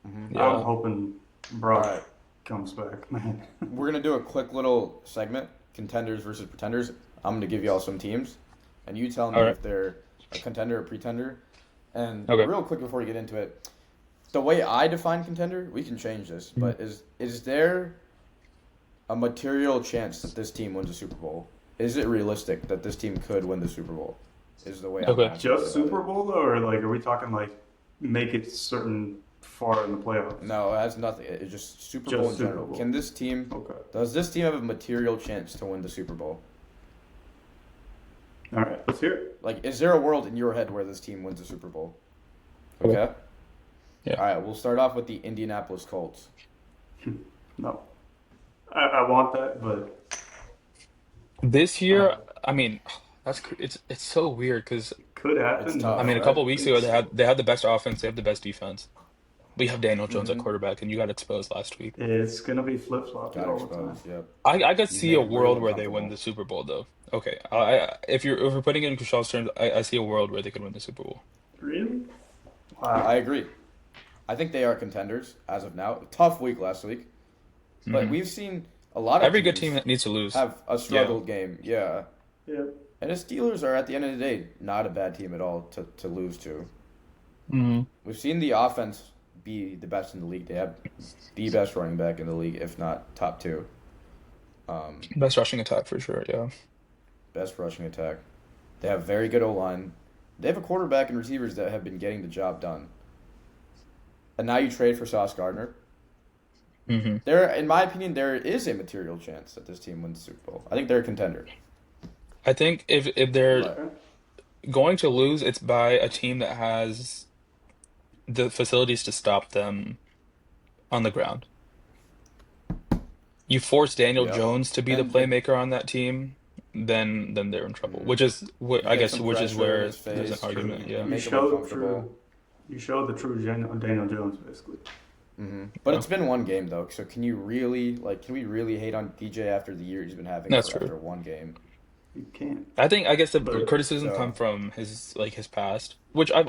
I'm Yeah. hoping All Brock right. comes back, man. We're gonna do a quick little segment: contenders versus pretenders. I'm gonna give y'all some teams, and you tell All me right. if they're a contender or pretender. And Okay. real quick before we get into it, the way I define contender, we can change this, but is there a material chance that this team wins a Super Bowl? Is it realistic that this team could win the Super Bowl? Is the way I'm Okay. asking Just about it. Super Bowl though, or like, are we talking like make it certain? far in the playoffs? No, it has nothing. It's just Super Bowl Just in Super general. Bowl. Can this team, Okay. does this team have a material chance to win the Super Bowl? All right. Let's hear it. Like, is there a world in your head where this team wins the Super Bowl? Okay. Okay. Yeah. All right. We'll start off with the Indianapolis Colts. No. I want that, but This year, uh, I mean, it's so weird because could It's happen. tough, I mean, a right? couple of weeks ago they had the best offense, they have the best defense. We have Daniel Jones at Mm-hmm. quarterback, and you got exposed last week. It's gonna be flip flopping Got all the time. exposed. Yep. I could You see made a it real world where they win uncomfortable. the Super Bowl, though. Okay, if we're putting it in Krishal's terms, I see a world where they could win the Super Bowl. Really? I Wow. agree. I think they are contenders as of now. Tough week last week, but Hmm. we've seen a lot of Every good teams team needs to lose. have a Yeah. struggled game. Yeah. Yeah. And the Steelers are, at the end of the day, not a bad team at all to lose to. Hmm. We've seen the offense be the best in the league. They have the best running back in the league, if not top two. Best rushing attack for sure. Yeah. Best rushing attack. They have very good O-line. They have a quarterback and receivers that have been getting the job done. And now you trade for Sauce Gardner. Hmm. In my opinion, there is a material chance that this team wins the Super Bowl. I think they're a contender. I think if they're But going to lose, it's by a team that has the facilities to stop them on the ground. You force Daniel yeah, Jones to be the and playmaker on that team, then they're in trouble. Which is you I get guess some which is pressure in where his there's an face. argument. You Yeah. make him showed uncomfortable. You showed the true Daniel Jones, basically. But Yeah. it's been one game though, so can we really hate on DJ after the year he's been having That's after true. one game? You can't. I guess the But criticism So, come from his past, which I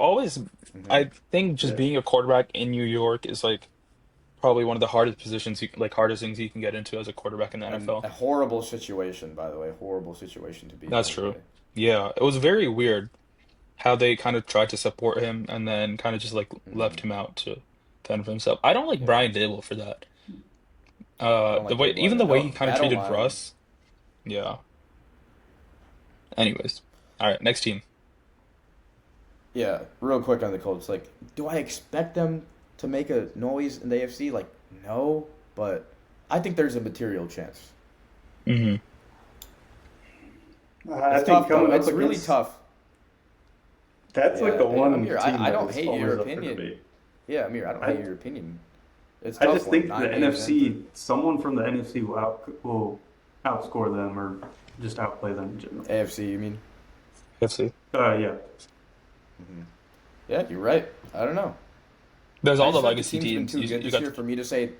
think just yeah. being a quarterback in New York is like probably one of the hardest positions hardest things you can get into as a quarterback in the and NFL. a horrible situation, by the way, horrible situation to be in, That's I'd true. say. Yeah, it was very weird how they kind of tried to support him and then kind of just like left him out to fend for himself. I don't like Brian Dable for that. I don't The like way Dable even either. the way No, he kind of that treated O-line. Russ. Yeah. Anyways, all right, next team. Yeah, real quick on the Colts. Like, do I expect them to make a noise in the AFC? Like, no, but I think there's a material chance. Hmm. I It's think tough though. coming up It's really against tough. that's like Yeah, the and one Amir, team I that don't is hate always your up for opinion. debate. Yeah, Amir, I don't I hate your opinion. It's a I tough just one. think the 9 games in. NFC, someone from the NFC will outscore them or just outplay them in general. AFC, you mean? Let's see. Yeah. Yeah, you're right. I don't know. There's I all the just feel like the legacy team's been teams. too You, good you this got year for me to say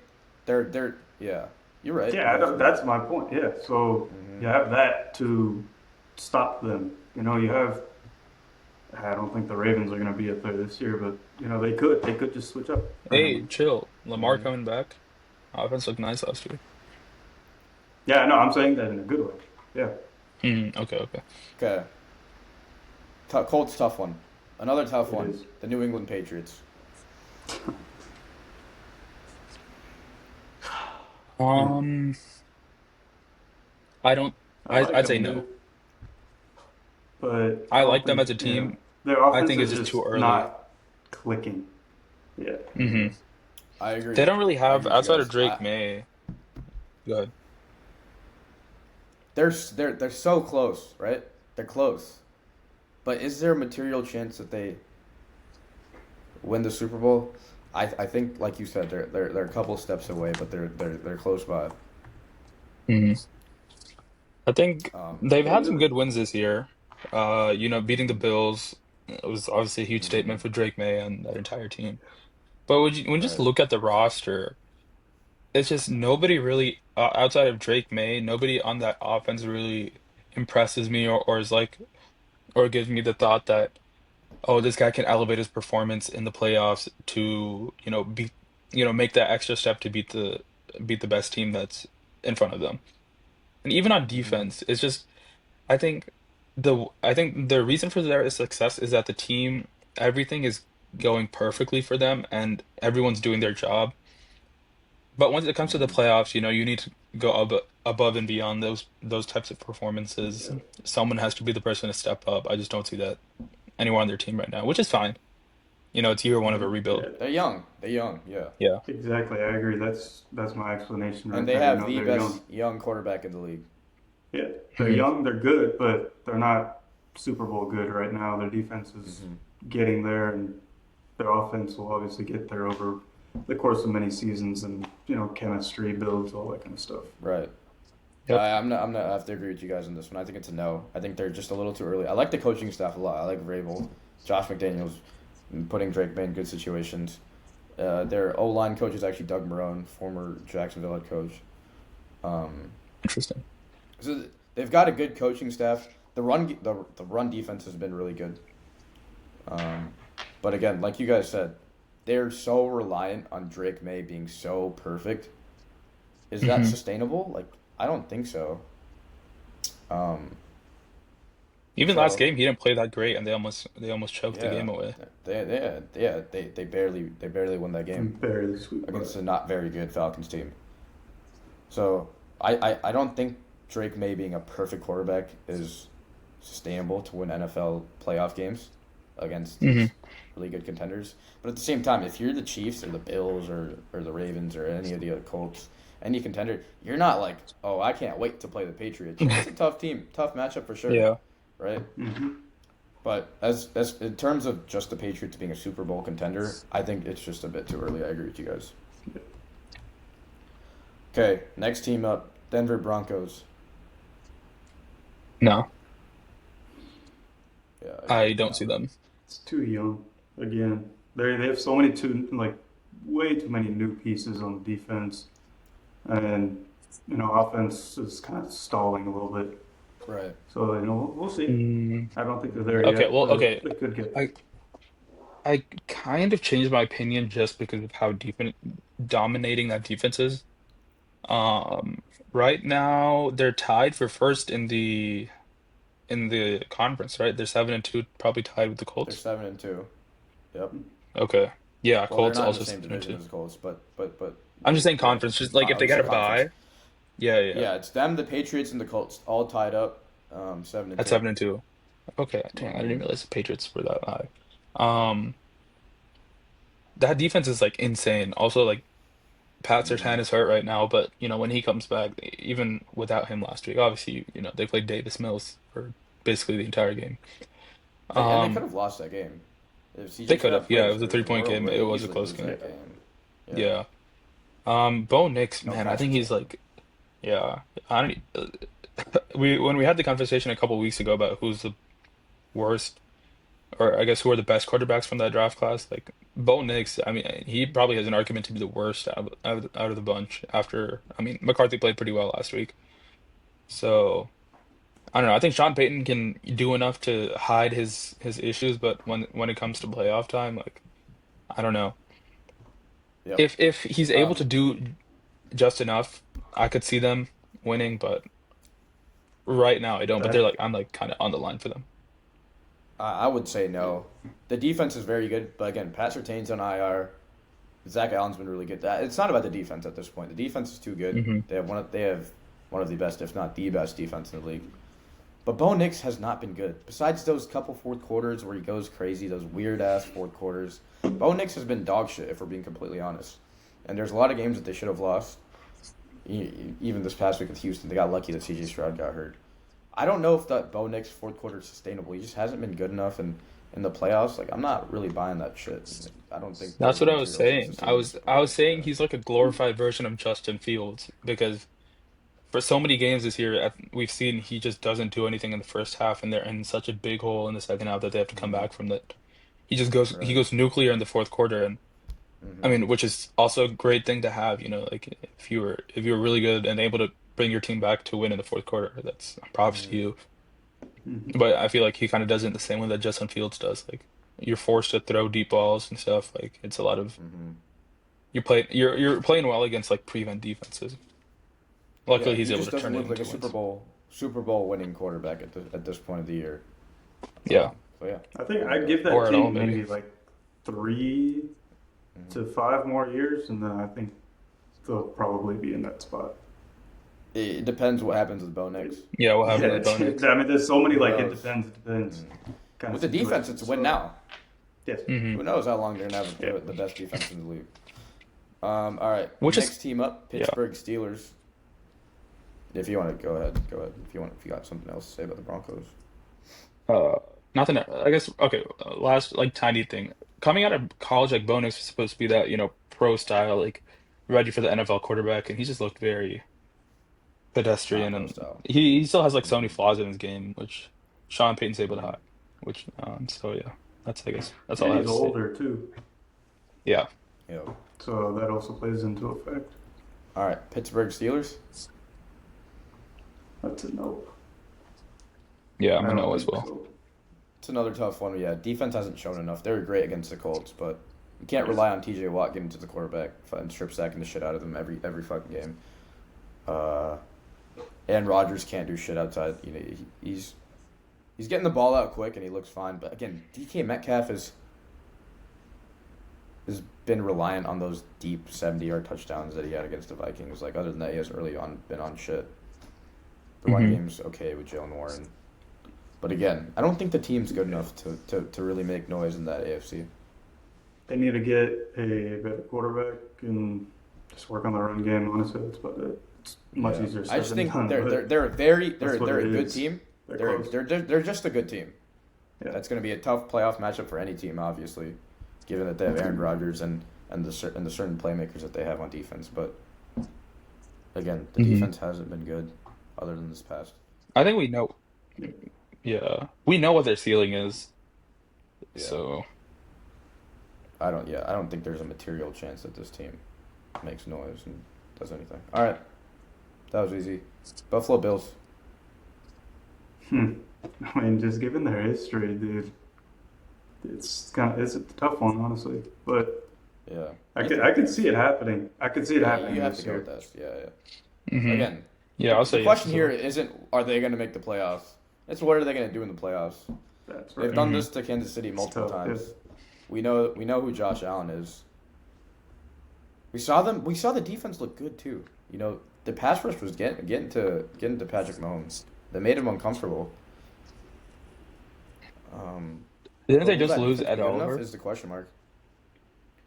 they're yeah. You're right. Yeah, that's my point. Yeah, so you have that to stop them. You know, you have. I don't think the Ravens are going to be up there this year, but you know they could just switch up. hey, chill. Lamar coming back. Offense looked nice last year. Yeah, no, I'm saying that in a good way. Yeah, Okay, okay. Okay. Colts tough one. Another tough it one. is. The New England Patriots. Um, I don't. I like I'd say them, no. but I don't like them think, as a team. their I offense think is it's just too early. not clicking. Yeah, Hmm. I agree. They don't really I have agree with you outside of guys. Drake May. Good. They're so close, right? They're close. But is there a material chance that they win the Super Bowl? I think, like you said, they're a couple steps away, but they're close by. Hmm. I think Um, they've had some good wins this year. Beating the Bills was obviously a huge statement for Drake May and that entire team. But when you just right. look at the roster, it's just nobody really outside of Drake May, nobody on that offense really impresses me or is like or gives me the thought that oh this guy can elevate his performance in the playoffs to make that extra step to beat the best team that's in front of them. And even on defense, it's just I think the reason for their success is that the team everything is going perfectly for them and everyone's doing their job. But once it comes to the playoffs, you need to go above and beyond those types of performances. Someone has to be the person to step up. I just don't see that anywhere on their team right now, which is fine. it's year one of a Yeah, rebuild. They're young. They're young. Yeah. Yeah. exactly. I agree. That's my explanation right And they there. have the They're best young. young quarterback in the league. Yeah, they're Mhm. young. They're good, but they're not Super Bowl good right now. Their defense is getting there, and their offense will obviously get there over the course of many seasons, and chemistry builds, all that kind of stuff. Right. Yep. I'm not. I have to agree with you guys on this one. I think it's a no. I think they're just a little too early. I like the coaching staff a lot. I like Vrabel, Josh McDaniels, putting Drake May in good situations. Their O line coach is actually Doug Marrone, former Jacksonville head coach. Interesting. So they've got a good coaching staff. The run defense has been really good. But again, like you guys said, they're so reliant on Drake May being so perfect. Is that Mhm. sustainable? Like, I don't think so. Even last So game, he didn't play that great, and they almost choked the yeah, game away. they barely won that game And barely sweet. against a not very good Falcons team. So I don't think Drake May being a perfect quarterback is sustainable to win NFL playoff games against Hmm. these really good contenders. But at the same time, if you're the Chiefs or the Bills or the Ravens or any of the other Colts, any contender, you're not like, oh, I can't wait to play the Patriots. It's a tough team, tough matchup for sure, Yeah. right? Hmm. But as in terms of just the Patriots being a Super Bowl contender, I think it's just a bit too early. I agree with you guys. Okay, next team up, Denver Broncos. No, Yeah, I don't no. see them. It's too young. Again, they have so many way too many new pieces on defense, and offense is kind of stalling a little bit. Right. So we'll see. Mm, I don't think they're there okay, yet, well, but okay. they could get there. I I kind of changed my opinion just because of how dominating that defense is. Um, right now they're tied for first in the conference, right? They're 7-2, probably tied with the They're Colts. 7-2. Yep. Okay. Yeah, Well, they're Colts not in the also same seven and division two. as the Colts, but I'm just saying yeah. conference, just like if I'm they just get a saying conference. bye. Yeah, yeah. Yeah, it's them, the Patriots, and the Colts all tied up, At 7-2. 7-2. Okay, dang, I didn't realize the Patriots were that high. Um, that defense is like insane. Also, like Pat Mm-hmm. Surtain is hurt right now, but when he comes back, even without him last week, obviously, they played Davis Mills for basically the entire game. And they could Um, have lost that game. If they CJ could have, Stroud yeah, it plays, was a there's 3-point more game. way It to was a easily close lose game. that game. Yeah. Yeah. Bo Nix, No man, I Pat think he's Surtain. like, yeah. I don't. When we had the conversation a couple weeks ago about who's the worst, or I guess who are the best quarterbacks from that draft class, like Bo Nix, I mean, he probably has an argument to be the worst out of the bunch. After, I mean, McCarthy played pretty well last week, so I don't know. I think Sean Payton can do enough to hide his issues, but when it comes to playoff time, like I don't know. Yep. If he's able Um, to do just enough, I could see them winning, but right now I don't. But That I'm like kind of on the line for them. I would say no. The defense is very good, but again, Pat Surtain's on IR. Zach Allen's been really good. It's not about the defense at this point. The defense is too good. Hmm. They have one of the best, if not the best, defense in the league. But Bo Nix has not been good. Besides those couple fourth quarters where he goes crazy, those weird ass fourth quarters, Bo Nix has been dog shit, if we're being completely honest. And there's a lot of games that they should have lost. Even this past week with Houston, they got lucky that CJ Stroud got hurt. I don't know if that Bo Nix fourth quarter is sustainable. He just hasn't been good enough in the playoffs. Like, I'm not really buying that shit. I don't think That's there's what I was material to saying. I sustain was this I was playoffs. saying Yeah. he's like a glorified version of Justin Fields because for so many games this year we've seen he just doesn't do anything in the first half, and they're in such a big hole in the second half that they have to come Mm-hmm. back from that. He Right. goes nuclear in the fourth quarter, and I Mm-hmm. mean, which is also a great thing to have, like if you were really good and able to bring your team back to win in the fourth quarter, that's props to Mm-hmm. you. mhm. But I feel like he kind of does it in the same way that Justin Fields does. Like you're forced to throw deep balls and stuff. Like it's a lot of Mm-hmm. you're playing well against like prevent defenses. Luckily, Yeah, he's he able just to doesn't turn it look like a into wins. Super Bowl winning quarterback at this point of the year. Yeah, So yeah. I think I'd give that or at all team maybe. maybe like 3 to 5 more years, and then I think they'll probably be in that spot. It depends what happens with Bo Nix. Yeah, what happened Yeah, with Bo Nix? I mean, there's so many Who like it knows? depends Mm. kind of With the defense, situations. it's win So now. Yes. Hmm. Who knows how long they're gonna have Yeah. the best defense in the league. All right. Which Next is team up, yeah. Pittsburgh Steelers. If you want to go ahead, go ahead. If you got something else to say about the Broncos. Uh, Nothing. I guess okay. Last like tiny thing. Coming out of college, like Bo Nix was supposed to be that pro style, like ready for the NFL quarterback, and he just looked very Not pedestrian, pro and style. he still has like so many Mm-hmm. flaws in his game, which Sean Payton's able to Mm-hmm. hide. Which so yeah, I guess that's all And I have he's to say. older too, Yeah, Yeah. so that also plays into effect. All right. Pittsburgh Steelers. That's a no. yeah, I I'm a don't no as think well. so. It's another tough one. Yeah, defense hasn't shown enough. They were great against the Colts, but you can't rely on T.J. Watt getting to the quarterback and strip sacking the shit out of them every fucking game. And Rodgers can't do shit outside. He's getting the ball out quick and he looks fine. But again, DK Metcalf has been reliant on those deep 70-yard touchdowns that he had against the Vikings. Like other than that, he hasn't really been on shit. The run Hmm. game's okay with Jalen Warren. But again, I don't think the team's good enough to really make noise in that AFC. They need to get a better quarterback and just work on the run game. Honestly, that's about it. It's much Yeah. easier I said just than think done, they're but they're they're that's what they're a it good is. team. They're They're close. they're just a good team. Yeah. That's going to be a tough playoff matchup for any team, obviously, given that they have Aaron Rodgers and the certain playmakers that they have on defense. But again, the Hmm. defense hasn't been good, other than this past. I think we know. Yeah, we know what their ceiling is. Yeah, So I don't think there's a material chance that this team makes noise and does anything. All right, that was easy. Buffalo Bills. I mean, just given their history, dude, it's a tough one, honestly. But Yeah, I could see it happening. I could see it yeah, happening you have this to go with year. that. Yeah. hmm Again, yeah, I'll the say yes question as here well. isn't are they going to make the playoffs. It's what are they going to do in the playoffs. That's They've right. done Hmm. this to Kansas City It's multiple tough. times. We know who Josh Allen is. We saw the defense look good too. The pass rush was getting to Patrick Mahomes. They made him uncomfortable. Didn't But they will just that lose defense Ed be good enough Oliver? is the question mark.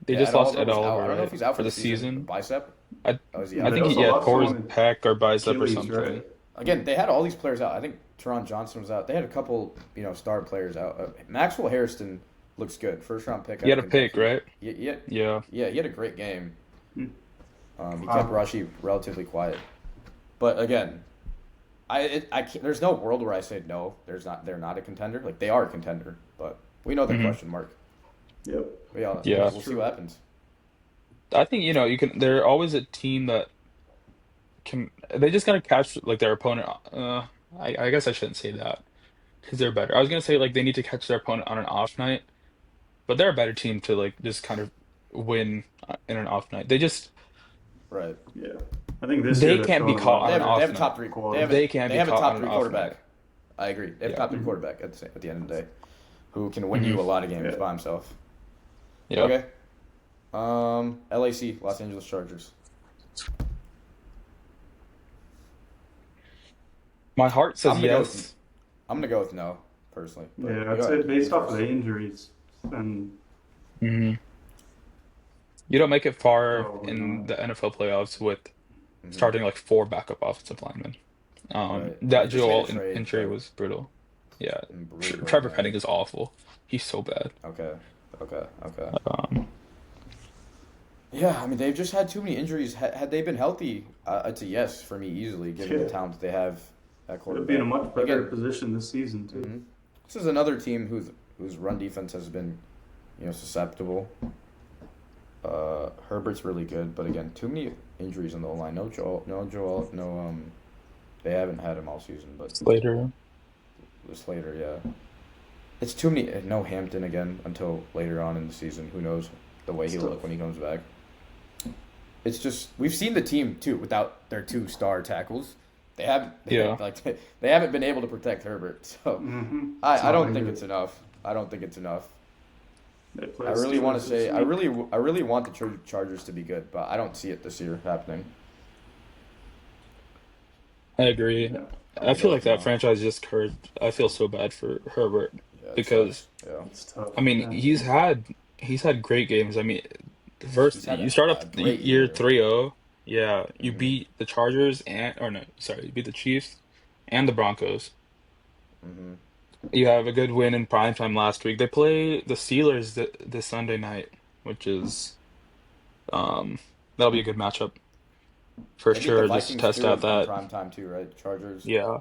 They Yeah, just Ed lost Oliver Ed was out. Oliver, I don't know if right, he's out for for the the season. season. Bicep? I Oh, is he I out? They think also he lost tore his someone pec or bicep or Achilles, something. right? Again, they had all these players out. I think Teron Johnson was out. They had a couple, star players out. Maxwell Harrison looks good. First round pick He out had of a pick, Kentucky. right? Yeah. Yeah, he had a great game. Hmm. He kept Rashi relatively quiet. But again, I can't, there's no world where I say no. They're not a contender. Like they are a contender, but we know the Hmm. question mark. Yep. Yeah. We'll see what happens. I think you can. They're always a team that can. They just gotta catch like their opponent. I guess I shouldn't say that because they're better. I was gonna say like they need to catch their opponent on an off night, but they're a better team to like just kind of win in an off night. Right. Yeah. I think this year They they're can't be showing a caught lot on They an have more they off have a night. top three. quality. They can't They be have a caught top on an three off night. quarterback. I agree. They have a Yeah. top three quarterback at the end of the day, who can win Hmm. you a lot of games Yeah. by himself. Yeah. Okay. LAC, Los Angeles Chargers. My heart says I'm gonna go yes. I'm gonna go with no, personally. But Yeah, go I'd say ahead. based You off of first. the injuries and Hmm. You don't make it far probably in not. the NFL playoffs with Mhm. starting like four backup offensive linemen. Right. They That just made a Joel trade injury for was brutal. Yeah, brutal, Trevor man. Penning is awful. He's so bad. Okay. Um, Yeah, I mean they've just had too many injuries. Had they been healthy, it's a yes for me easily, given the Yeah. talent that they have at They'll be in a quarterback. much better Again, position this season too. mhm. This is another team whose run defense has been, susceptible. Herbert's really good, but again, too many injuries on the line. No Joel, no. They haven't had him all season, but later. Slater, yeah. It's too many. No Hampton again until later on in the season. Who knows the way he'll look when he comes back. It's just we've seen the team too without their two star tackles. They haven't. Yeah. They haven't been able to protect Herbert. So Mm-hmm. I don't think it's enough. I don't think it's enough. I really want to say I really want the Chargers to be good, but I don't see it this year happening. I agree. Yeah. I feel like that No. franchise just cursed. I feel so bad for Herbert. Yeah, it because sucks. Yeah. It's tough. I mean Yeah. he's had great games. I mean, the first He's had you start a off the great year year. 3-0. Yeah, you Mm-hmm. beat the Chargers or no, sorry, you beat the Chiefs and the Broncos. Mm-hmm. You have a good win in primetime last week. They play the Steelers this Sunday night, which is um that'll be a good matchup for They beat the sure. Just to Vikings test too out on that. prime time too, right? Chargers Yeah.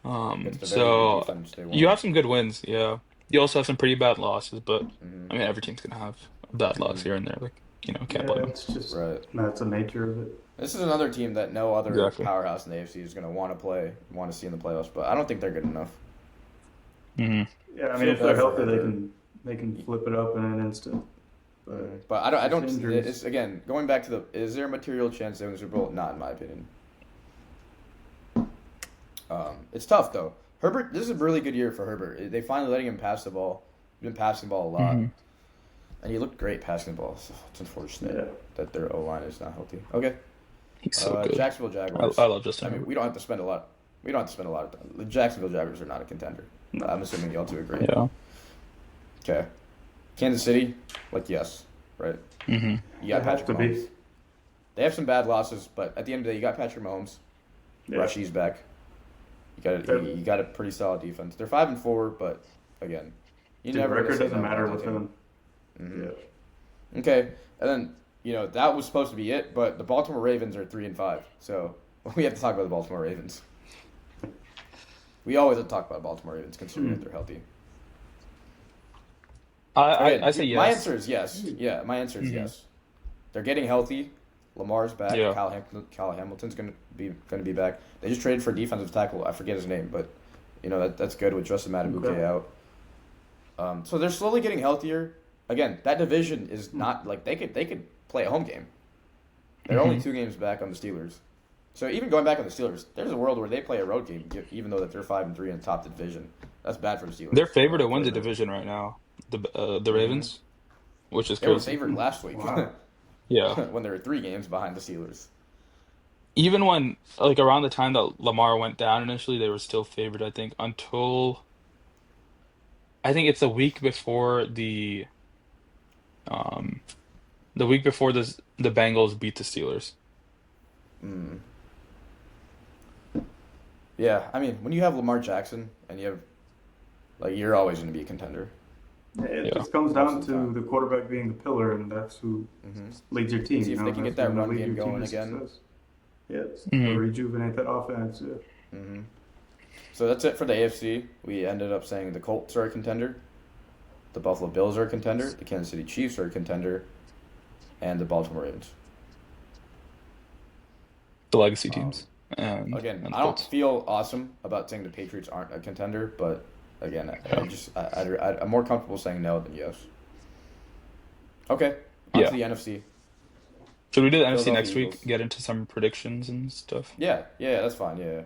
against a very good So defense. They you won. have some good wins, yeah. You also have some pretty bad losses, but Mm-hmm. I mean every team's gonna have a bad loss Mm-hmm. here and there. Like, can't Yeah, blame them. it's just Right. that's the nature of it. This is another team that no other Exactly. powerhouse in the AFC is going to want to play, want to see in the playoffs. But I don't think they're good enough. Hmm. Yeah, I mean, Feel if they're bad for healthy, Herbert. they can flip it up in an instant. But But I don't. just injuries. It's again going back to the. Is there a material chance they win the Super Bowl? Not in my opinion. It's tough though. Herbert. This is a really good year for Herbert. They finally letting him pass the ball. He's been passing the ball a lot, Hmm. and he looked great passing the ball. So it's unfortunate yeah, that their O line is not healthy. Okay. He's so good. Jacksonville Jaguars. I love Justin I mean, Herbert. we don't have to spend a lot. We don't have to spend a lot of time. The Jacksonville Jaguars are not a contender. No. I'm assuming y'all two agree. Yeah. Okay. Kansas City, yes, right? Hmm. You got They have Patrick to be. Mahomes. They have some bad losses, but at the end of the day, you got Patrick Mahomes. yeah. Rasheed's back. They're- You got a pretty solid defense. They're 5-4, but again, you Dude, never record doesn't matter with them. Mm-hmm. Yeah. Okay, and then that was supposed to be it, but the Baltimore Ravens are 3-5, so we have to talk about the Baltimore Ravens. We always have to talk about Baltimore Ravens, considering that they're healthy. I say yes. My answer is yes. Yeah, my answer is Mhm. yes. They're getting healthy. Lamar's back. Yeah. Kyle Hamilton's gonna be back. They just traded for a defensive tackle. I forget his name, but that's good with Justin Madubuike Okay. out. So they're slowly getting healthier. Again, that division is not like they could play a home game. They're only 2 games back on the Steelers. So even going back on the Steelers, there's a world where they play a road game, even though that they're 5-3 in the top division. That's bad for the Steelers. They're favored to win the division right now. The Ravens, which is They were crazy. favored last week. Wow. Yeah. when they were 3 games behind the Steelers. Even when around the time that Lamar went down initially, they were still favored, I think, until I think it's um the week before the Bengals beat the Steelers. Mm. Yeah, I mean, when you have Lamar Jackson and you have, you're always going to be a contender. It Yeah. just comes down Most of the time. to the quarterback being the pillar, and that's who Mm-hmm. leads your team. See if you know, they can that's get that gonna run lead game your team going to again. success. Yes, Mhm. rejuvenate that offense. Yeah. Mm-hmm. So that's it for the AFC. We ended up saying the Colts are a contender, the Buffalo Bills are a contender, the Kansas City Chiefs are a contender, and the Baltimore Ravens. The legacy teams. Again, and I don't Colts. feel awesome about saying the Patriots aren't a contender, but again, I'm more comfortable saying no than yes. Okay, on Yeah. to the NFC. Should we do the NFC Philadelphia next week? Eagles. Get into some predictions and stuff. Yeah, that's fine. Yeah.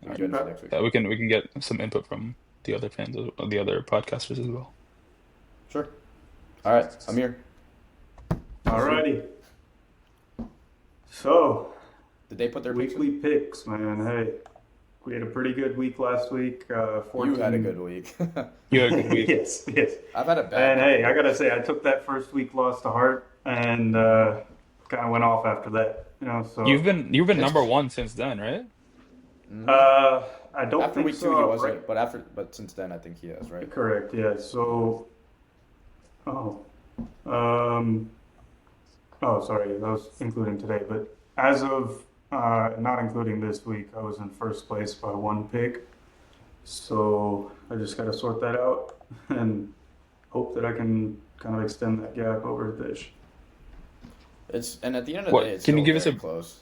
We can do it Okay. next week. Yeah, we can get some input from the other fans, the other podcasters as well. Sure. All right, Amir. Alrighty. So, Did they put their picks in? weekly picks, man. Hey, we had a pretty good week last week. 14... You had a good week. You had a good week. yes. I've had a bad. And hey, I gotta say, I took that first week loss to heart, and kind of went off after that. So You've been number one since then, right? I don't After think week 2 so. he wasn't, but since then I think he has, right? Correct. Yeah. So, sorry, that was including today. But as of not including this week, I was in first place by 1 pick. So I just got to sort that out and hope that I can kind of extend that gap over Dish. And at the end of the What, day, it's can you still give us very a- close.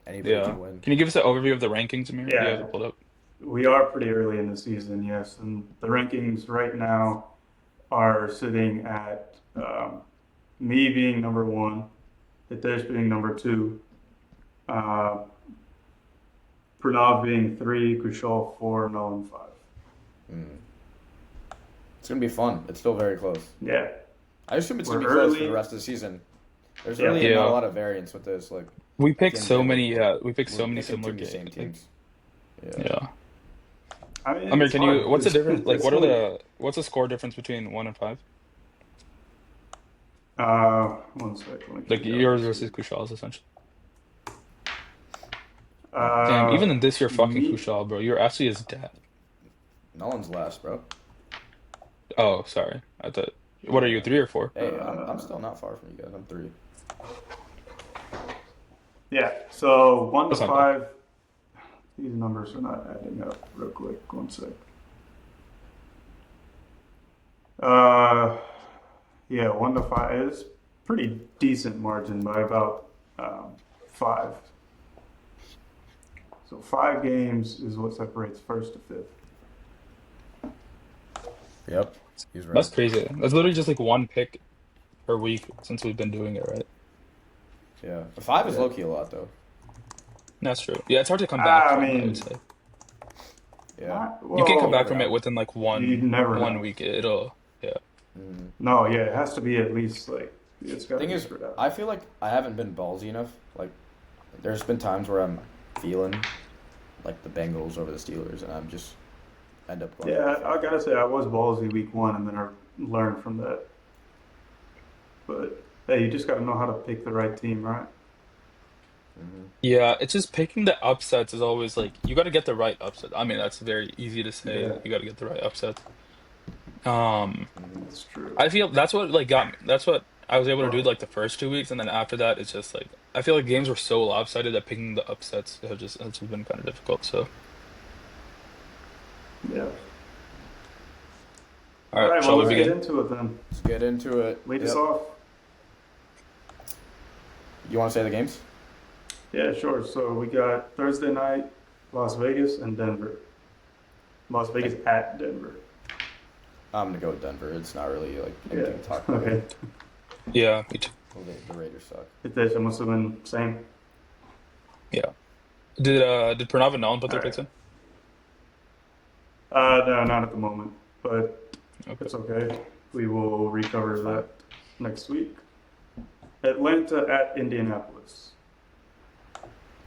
Anybody Yeah. can win. Can you give us an overview of the rankings, Amir? Yeah. You have it pulled up. We are pretty early in the season, yes, and the rankings right now are sitting at me being number 1, Hitesh being number 2, Pranav being 3, Kushal 4, Nolan 5. It's gonna be fun. It's still very close. Yeah, I assume it's gonna be We're close for early. the rest of the season. There's Yeah. really Yeah. not a lot of variance with this. We picked Again, so we're- many. We picked so we're many picking similar the same games. teams. Yeah. I mean, Amir, it's can you? hard What's the because difference? Like, it's what are only what's the score difference between 1 and 5? 1 sec. Let me Like figure out yours this versus here. Kushal's essentially. Damn, Uh, even in this year, fucking me. Kushal, bro. You're actually his dad. No one's last, bro. Oh, sorry. I thought. What are you, Yeah. 3 or 4? Hey, I'm Uh, still not far from you guys. I'm 3. yeah. So one to That's not bad. five. These numbers are not adding up. Real quick. 1 sec. Uh, yeah, 1 to 5 is pretty decent margin by about 5. So 5 games is what separates first to fifth. Yep, he's right. That's crazy. That's literally just like one pick per week since we've been doing it, right? Yeah, 5 is Yeah. low key a lot though. That's true. Yeah, it's hard to come back I from, I would mean, say. Yeah, not You can't come you well. back never from it know. within like You one never one know. week. It'll yeah. Mm. No, yeah, it has to be at least like it's got to Thing be is, spread out. I feel like I haven't been ballsy enough. Like, there's been times where I'm feeling like the Bengals over the Steelers, and I'm just end up going. Yeah, I gotta say I was ballsy week 1, and then I learned from that. But hey, you just gotta know how to pick the right team, right? Hmm. Yeah, it's just picking the upsets is always like you got to get the right upset. I mean, that's very easy to say. Yeah, You got to get the right upsets. Um, Hmm. that's true. I feel that's what like got me. That's what I was able to do Well, like the first 2 weeks, and then after that, it's just like I feel like games were so lopsided that picking the upsets has just been kind of difficult. So, yeah. all All right, right, well, shall we let's get begin? into it then. Let's get into it. Lead us Yep. off. You want to say the games? Yeah, sure. So we got Thursday night, Las Vegas and Denver. Las Vegas at Denver. I'm gonna go with Denver. It's not really like Yeah. anything to talk about. Okay. Yeah, me too. Well, the Raiders suck. Hitesh, I'm assuming same. Yeah. Did Pranav and Nolan put All their right. picks in? No, not at the moment, but Okay. it's okay. We will recover that next week. Atlanta at Indianapolis.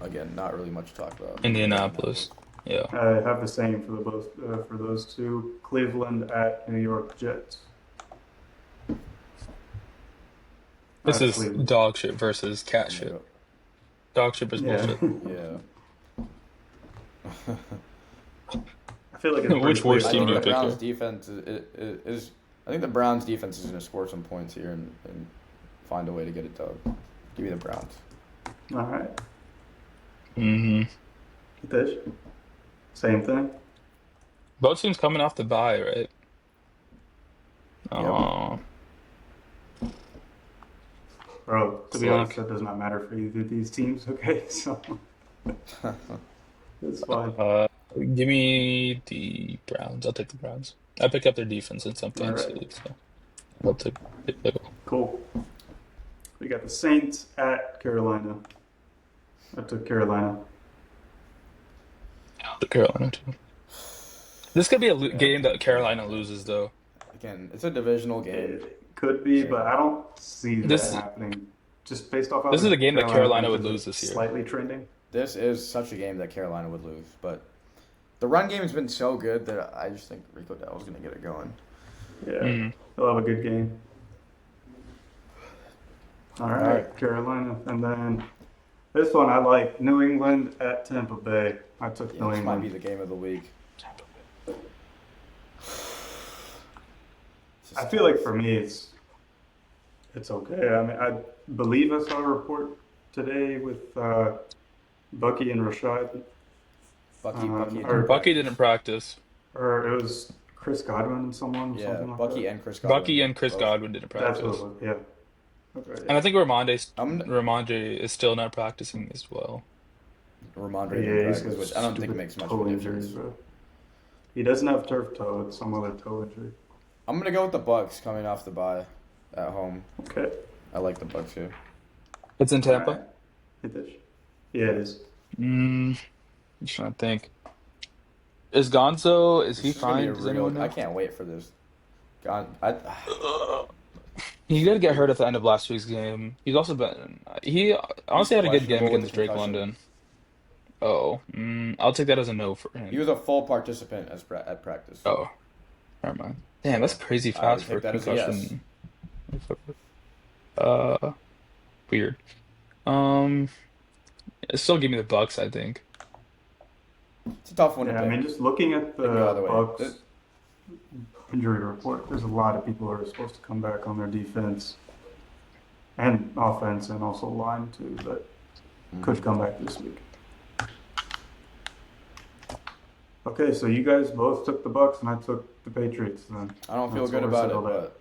Again, not really much to talk about. Indianapolis. Yeah. I have the same for the both for those two. Cleveland at New York Jets. This is Cleveland. dog shit versus cat I'm gonna shit. Dog shit is Yeah. bullshit. go. Yeah. I feel like it's pretty Which clear. worst I team think do the you pick Browns here? defense is. I think the Browns defense is going to score some points here and find a way to get it done. Give me the Browns. All right. Mm-hmm. Hitesh, same thing. Both teams coming off the bye, right? Yep. Oh, Bro, to it's be honest, like that does not matter for either of these teams, okay? So it's fine. give me the Browns. I'll take the Browns. I picked up their defense in some All fantasy right. leagues, so I'll take it. Cool. We got the Saints at Carolina. I took Carolina. The Carolina too. This could be a Yeah, game that Carolina loses, though. again, it's a divisional game. It could be, but I don't see that This happening. Just based off how this is a game that Carolina would defense lose is this year. slightly trending. This is such a game that Carolina would lose, but the run game has been so good that I just think Rico Dowell's going to get it going. Yeah, Mm-hmm. they'll have a good game. All All right, right. Carolina, and then this one I like: New England at Tampa Bay. I took Yeah, New this might be England. the game of the week. This I is feel like tough. for me, it's okay. I mean, I believe I saw a report today with Bucky and Rashad, Bucky or didn't Bucky practice. didn't practice. or it was Chris Godwin and someone, Yeah, something like Bucky that. and Chris Godwin. Bucky and Chris Both. Godwin didn't That's what it practice. was. Yeah. Okay. And I think I'm Ramondre is still not practicing as well. Ramondre Yeah, didn't he's practice, got which I don't think stupid makes much toe of a injuries, difference. bro. He doesn't have turf toe; it's some other toe injury. I'm gonna go with the Bucks coming off the bye at home. Okay. I like the Bucks here. It's in All Tampa. right. Hit this. Yeah, it is. I'm just trying to think. Is Gonzo? Is he This is gonna be fine? a Does anyone real. I know? can't wait for this. God, I He did get hurt at the end of last week's game. He's also been. He he's honestly had a good game questionable with the against Drake concussion. London. I'll take that as a no for He him. was a full participant at practice. Oh, never mind. Damn, that's So crazy I would fast for take a that as a yes. concussion. Uh, weird. Um, still give me the Bucks, I think. It's a tough one to Yeah, I mean, pick. just looking at It can go either the way. Bucks injury report, there's a lot of people who are supposed to come back on their defense and offense, and also line too, that could come back this week. Okay, so you guys both took the Bucks, and I took the Patriots. Then I don't feel That's good what we're about it, settled at. but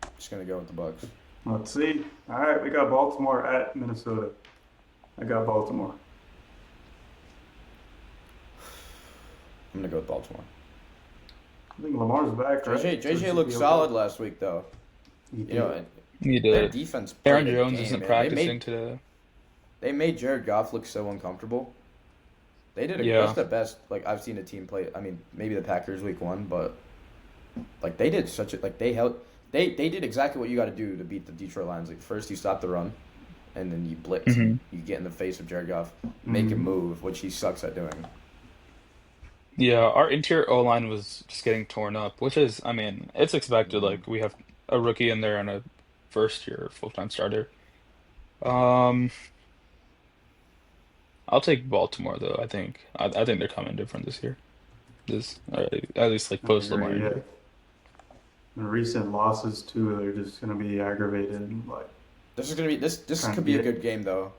I'm just gonna go with the Bucks. Let's see. All right, we got Baltimore at Minnesota. I got Baltimore. I'm gonna go with Baltimore. I think Lamar's back, right? So he JJ should looked be solid okay. last week, though. He You did. know, and You their did. defense Aaron played a Jones game, isn't man. practicing today. They made Jared Goff look so uncomfortable. Yeah. That's the best like I've seen a team play. I mean, maybe the Packers week 1, but like they did they did exactly what you got to do to beat the Detroit Lions. Like first you stop the run, and then you blitz. hmm You get in the face of Jared Goff, make him Mhm. move, which he sucks at doing. Yeah, our interior O line was just getting torn up, which is, I mean, it's expected. Mhm. Like we have a rookie in there and a first year full-time starter. Um, I'll take Baltimore though. I think they're coming different this year. This at least like I post Lamar agree. Yeah. injury. And recent losses too, they're just gonna be aggravated. Like This trying to could be a get. good game though.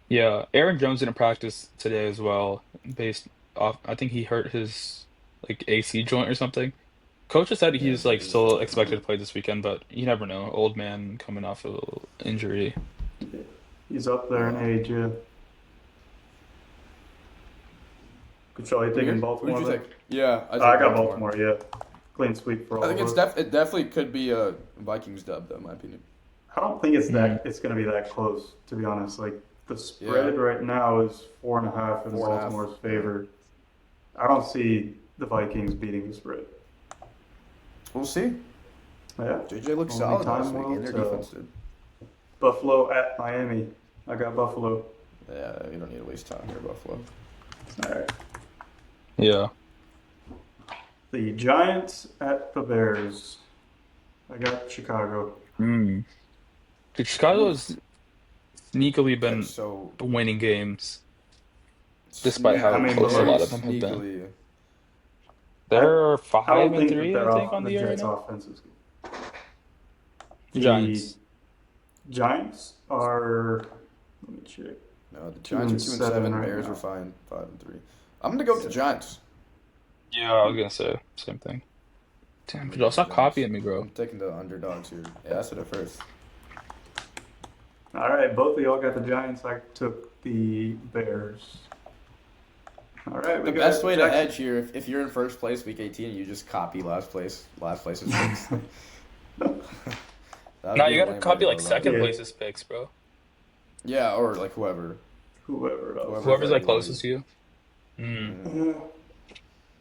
Yeah, Aaron Jones didn't practice today as well, based off. I think he hurt his like AC joint or something. Coach has said Yeah, he's it's like like still his expected to play this weekend, but you never know. Old man coming off of injury. He's up there in yeah. age. Yeah. Good show. You Who taking who did Baltimore you then? take? Yeah, I I took got Baltimore. Baltimore. Yeah. Clean sweep for I all think of us. it definitely could be a Vikings dub though, in my opinion. I don't think it's Mm. that. It's gonna be that close, to be honest. Like the Yeah, spread right now is 4.5 in 4.5. Baltimore's Yeah. favor. I don't see the Vikings beating the spread. We'll see. Yeah. JJ looked Only solid time last week, will and their tell. defense did. Buffalo at Miami. I got Buffalo. Yeah, you don't need to waste time here, Buffalo. All right. Yeah. The Giants at the Bears. I got Chicago. Mm. Dude, Chicago's sneakily They're been so winning games, despite how I mean, close a very lot of them have been. sneakily. I They're I five don't and think that three, I think, on the the year right Jets' now. offense is good. The Giants. Giants are. Let me check. No, the Two Giants and are 2 and 7 7. right Bears now. are fine, 5 and 3. I'm gonna go with the Giants. Yeah, I was gonna say same thing. Damn, I'm gonna but go y'all with the stop Giants. copying me, bro. I'm taking the underdogs here. Yeah, I said it first. All right, both of y'all got the Giants. I took the Bears. All right, we The got best way to Jackson. edge here, if you're in first place week 18, you just copy last place's picks. That would Nah, be you a gotta lame way copy to like go about second it. Yeah. place's picks, bro. Yeah, or like whoever. Whoever else. Whoever's like ahead, closest to you. Mm. Mm.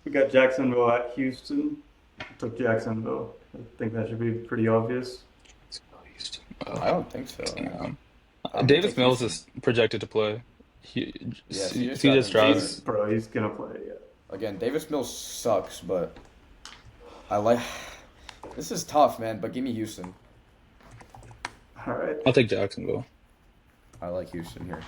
We got Jacksonville at Houston. I took Jacksonville. I think that should be pretty obvious. I don't think so. Damn. I'm gonna Davis take Mills Houston. is projected to play. Yeah, CJ CJ Stroud. Stroud. He's gonna play. Yeah. Again, Davis Mills sucks, but I like. This is tough, man. But give me Houston. All right. I'll take Jacksonville. I like Houston here.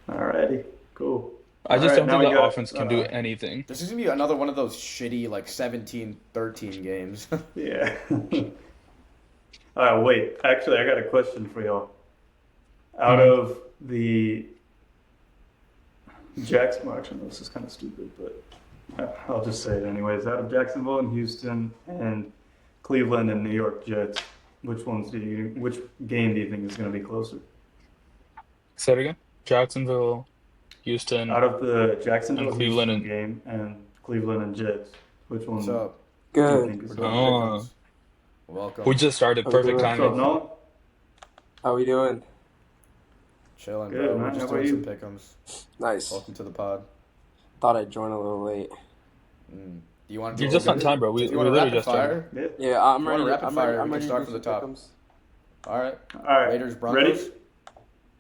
All righty. Cool. I just All right, don't now think we the got, offense can do anything. This is gonna be another one of those shitty like 17-13 games. Yeah. All right. Wait. Actually, I got a question for y'all. Out Mhm. of the Jackson, actually, this is kind of stupid, but I'll just say it anyways. Out of Jacksonville and Houston and Cleveland and New York Jets, which game do you think is going to be closer? Say it again. Jacksonville, Houston, Out of the Jacksonville and Cleveland Houston and game and Cleveland and Jets, which one What's do up? you Good. think is We're going doing to Oh. pick'ems. Welcome. we just started. How's it Perfect going? What's up, timing. Nolan? How we doing? Chilling, Good, bro. man. We're just How about doing some you? pick'ems. Nice. Welcome to the pod. Thought I'd join a little late. Do you want to You're do just a on time, bro. We You want a literally rapid just started. fire? Yeah. Yeah, I'm If you want ready. a rapid fire, we I'm can ready start to from do the some top. pick'ems. All right. All right. Raiders, Ready? Broncos.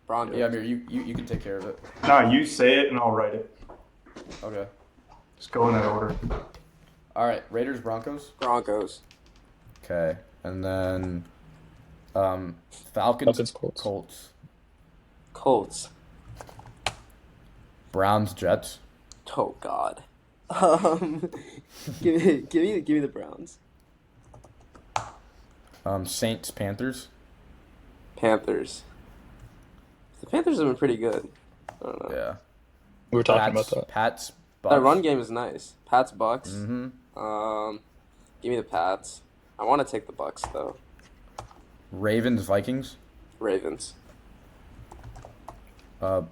Broncos. Yeah, Amir, you can take care of it. Nah, you say it and I'll write it. Okay. Just go in that order. All right, Raiders, Broncos. Broncos. Okay, and then Falcons, Falcons, Colts. Colts. Browns, Jets. Oh God. Give me the Browns. Saints, Panthers. Panthers. The Panthers have been pretty good. I don't know. Yeah. We were talking about that. Pats, Bucks. That run game is nice. Pats, Bucks. Mm-hmm. Give me the Pats. I want to take the Bucks though. Ravens, Vikings. Ravens.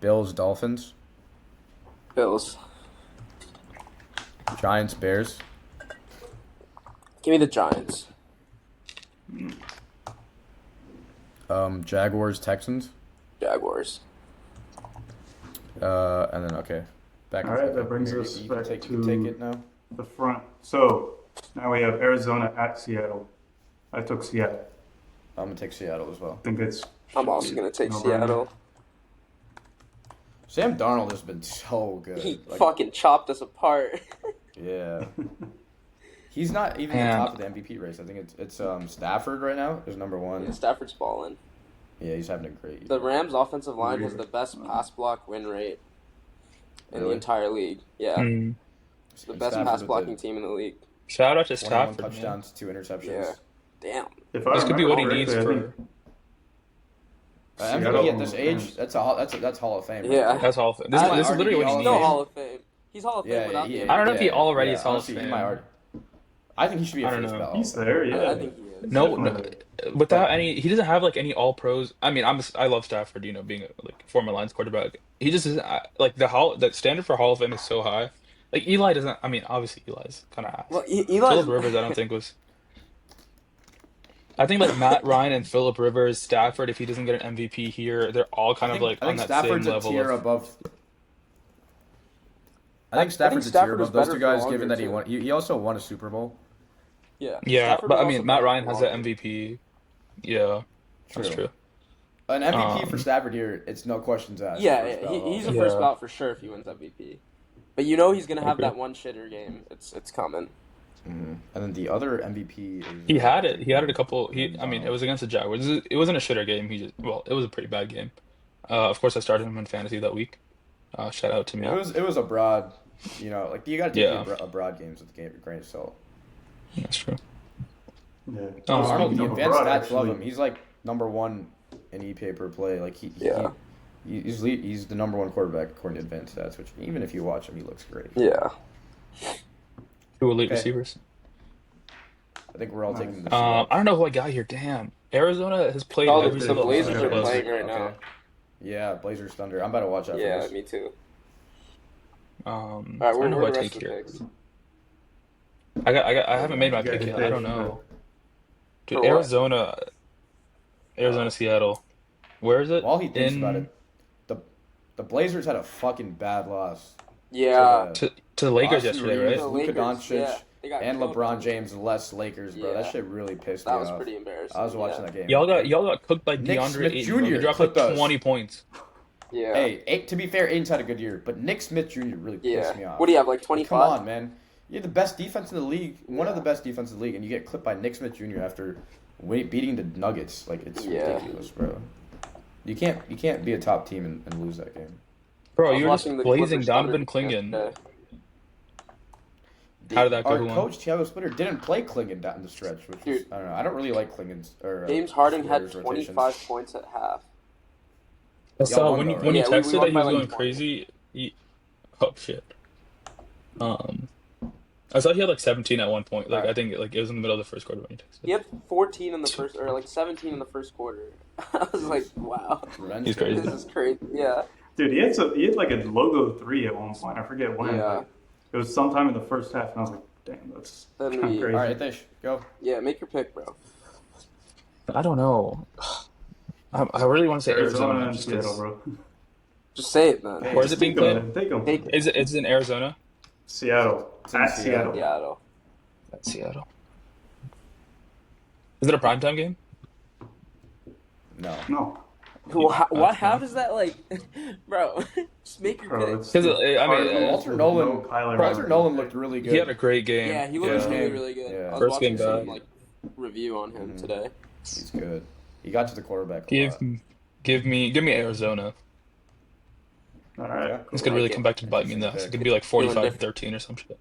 Bills, Dolphins. Bills. Giants, Bears. Give me the Giants. Jaguars, Texans. Jaguars. And then okay. Back. All right, that brings us you back can to take it now. the front. So now we have Arizona at Seattle. I took Seattle. I'm gonna take Seattle as well. I think it's. I'm also gonna take no-brainer. Seattle. Sam Darnold has been so good. He Like, fucking chopped us apart. yeah. He's not even Man. the top of the MVP race. I think it's Stafford right now is number one. Yeah, Stafford's balling. Yeah, he's having a great year. The Rams' offensive line has the best pass block win rate in the Really? entire league. Yeah, Mm. it's the And best Stafford pass with blocking the team in the league. Shout out to 21 Stafford. Man. touchdowns, 2 interceptions. Yeah. Damn. If I This could be remember what he correctly, needs I for. think MVP Seattle at this age, Rams. that's Hall of Fame. right Yeah. there. That's all. This might is already literally be what he Hall of needs. He's no Fame. Hall of Fame. He's Hall of Fame Yeah, without he- the I don't know if he MVP. already is Hall of honestly, he Fame. might I think he should be a I don't first know. ballot. he's there. Yeah, I think he is. No, Definitely. without any, he doesn't have like any all pros. I mean, I love Stafford. Being a like former Lions quarterback, he just isn't like the standard for Hall of Fame is so high. Like Eli doesn't. I mean, obviously Eli's kind of ass. Well, Eli. Philip Rivers, I don't think was. I think like Matt Ryan and Philip Rivers, Stafford, if he doesn't get an MVP here, they're all kind of like I on think that Stafford's same a level tier of. above. I think Stafford's a tier Stafford was above those better two for guys, longer, given that he too. won. He also won a Super Bowl. Yeah. Yeah, Stafford but was I mean, also Matt better Ryan for has that longer. MVP. Yeah, that's true. An MVP for Um, Stafford here, it's no questions asked. Yeah, First yeah, ballot. he's a Yeah. first ballot for sure if he wins MVP. But you know he's gonna have agree. that one shitter game. It's coming. And then the other MVP is. He had it. He had it a couple. I mean, it was against the Jaguars. It wasn't a shitter game. It was a pretty bad game. Of course, I started him in fantasy that week. Shout out to me. It was a broad, like you got to take Yeah. a broad games with a grain of salt. That's true. Yeah. Arnold, Speaking the of advanced abroad, stats love actually, him. He's like number one in EPA per play. Like Yeah. he's the number one quarterback according to advanced stats. Which even if you watch him, he looks great. Yeah. Two elite Okay. receivers. I think we're all Nice. taking the. I don't know who I got here. Damn. Arizona has played Oh, every the single Blazers player are close. playing right now. Yeah, Blazers Thunder. I'm about to watch that. Yeah, for this. me too. I All right, don't where know who I the take rest of the here. picks? I haven't made my You gotta pick get yet. I there don't know. Dude, For what? Arizona, Seattle. Where is it? While he thinks In- about it, the Blazers had a fucking bad loss. Yeah. To the Lakers Austin yesterday, Reeves, right? The Luka Lakers, Doncic, yeah. They got and killed. LeBron James less Lakers, bro. That Yeah. shit really pissed That me was off. pretty embarrassing. I was watching yeah. that game. Y'all got cooked by Nick DeAndre Smith Ayton. Bro. He Jr. dropped like cooked us. 20 points. Yeah. Hey, to be fair, Aiden's had a good year, but Nick Smith Jr. really pissed me Yeah. off. What do you have, like Come 25? on, man. You're the best defense in the league, one of Yeah. the best defenses in the league, and you get clipped by Nick Smith Jr. after beating the Nuggets. Like, it's Yeah. ridiculous, bro. You can't be a top team and lose that game. Bro, I was you were just watching the blazing Clippers Donovan Thunder Clingan. yesterday. How did that go? Our Who won? coach, Thiago Splitter, didn't play Clingan down the stretch, which was, Dude. I don't know. I don't really like Clingan's or James Harden had Splitter's 25 rotations. points at half. I saw won when though, you right? when you Yeah, we texted won that he by, was like, going 20. crazy. Oh shit. I saw he had like 17 at one point. Like I think like it was in the middle of the first quarter when you texted. He had 14 in the first, or like 17 in the first quarter. I was like, wow, Revenge He's game. crazy. this is crazy. Yeah. dude, he had like a logo 3 at one point. I forget when. Yeah. But it was sometime in the first half, and I was like, damn, that's Then kind of we- crazy. All right, Itish, go. Yeah, make your pick, bro. I don't know. I really want to say Arizona Arizona. and Just Seattle, 'cause- bro. Just say it, man. Where's it being Take 'em, played? man. Take 'em. Take it. Is it? It's in Arizona. Seattle. It's in At Seattle. Seattle. Seattle. That's Seattle. Is it a primetime game? No. No. How does that like, bro? Just make your Bro, picks. Because I mean, Cardinals Walter with Nolan. no Kyler Walter Murray. Nolan looked really good. he had a great game. Yeah, he looked Yeah. really, really good. Yeah. I was First watching game some back. like review on him today. He's good. He got to the quarterback a Give lot. give me Arizona. All right. Yeah. This could really come back to bite me in the ass. It could be like 45-13 or some shit.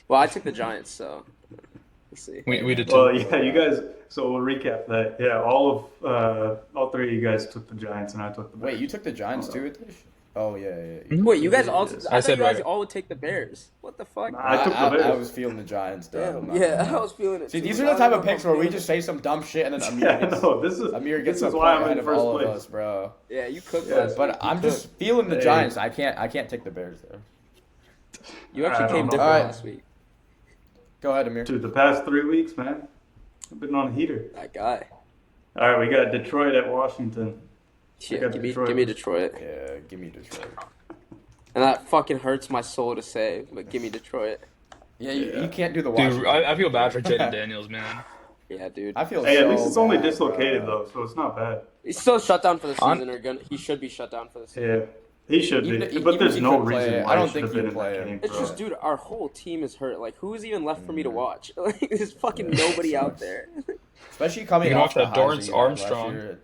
Well, I took the Giants, so let's see. We did Well, too. yeah, you guys. So we'll recap that. Yeah, all three of you guys took the Giants, and I took the Bears. Wait, you took the Giants too, Itish? Oh yeah. Mhm. Wait, you guys all? Yes. I thought said you guys right. all would take the Bears. What the fuck? Nah, I took the Bears. I was feeling the Giants. Dog. I'm Damn. not Yeah, gonna lie. I was feeling it. See, too. these are I the don't type know of if I'm picks where we feeling just it. say some dumb shit and then Amir Yeah, gets, no, this is Amir gets this a is why point I'm ahead in of first all place. of us, bro. Yeah, you cooked Yeah, last week. But I'm You just cooked. feeling the Hey. Giants. I can't take the Bears there. You I actually don't came know. different Alright. last week. Go ahead, Amir. Dude, the past 3 weeks, man, I've been on a heater. That guy. All right, we got Detroit at Washington. Shit, got give me Detroit. Detroit. Yeah, give me Detroit. And that fucking hurts my soul to say, but give me Detroit. Yeah, Yeah. you can't do the Washington. Dude, I feel bad for Jaden Daniels, man. Yeah, dude. I feel Hey, at so least it's only bad, dislocated bro. though, so it's not bad. He's still shut down for the On- season, or he should be shut down for the season. Yeah, he should be, Even but if there's he no could play reason it, why I don't he should have think been he'd in play that it. game. It's bro. just, dude, our whole team is hurt. Like, who's even left for me to watch? Like, there's fucking nobody out there. Especially coming You can off watch the that highs Dorrance he had last Armstrong. year.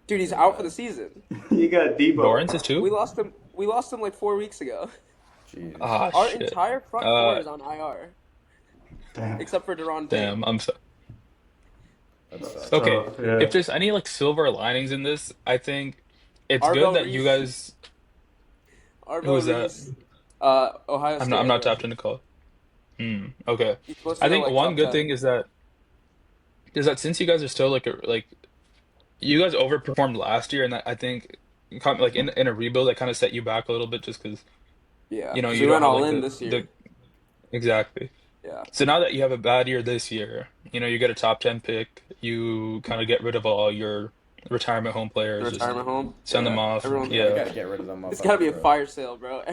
Dude, he's out for the season. You got Debo. Lawrence is too? We lost him like 4 weeks ago. Jeez. Ah, Our shit. entire front four is on IR, Damn. except for Deron. Damn, I'm so... That sucks. Okay, yeah. if there's any like silver linings in this, I think it's Arvo good that you Reese. guys. Who is that? Reese, Ohio State. I'm not tapped into call. Okay. He's supposed to I go, think like, one top good 10. thing is that since you guys are still like you guys overperformed last year, and that I think like in a rebuild that kind of set you back a little bit just because Yeah, you know 'cause you we don't went have all like in the, this year. exactly. Yeah, So now that you have a bad year this year, you know you get a top 10 pick, you kind of get rid of all your retirement home players, just retirement home. send them Yeah. off. Everyone- You Yeah. gotta get rid of them. It's gotta be a bro. fire sale, bro.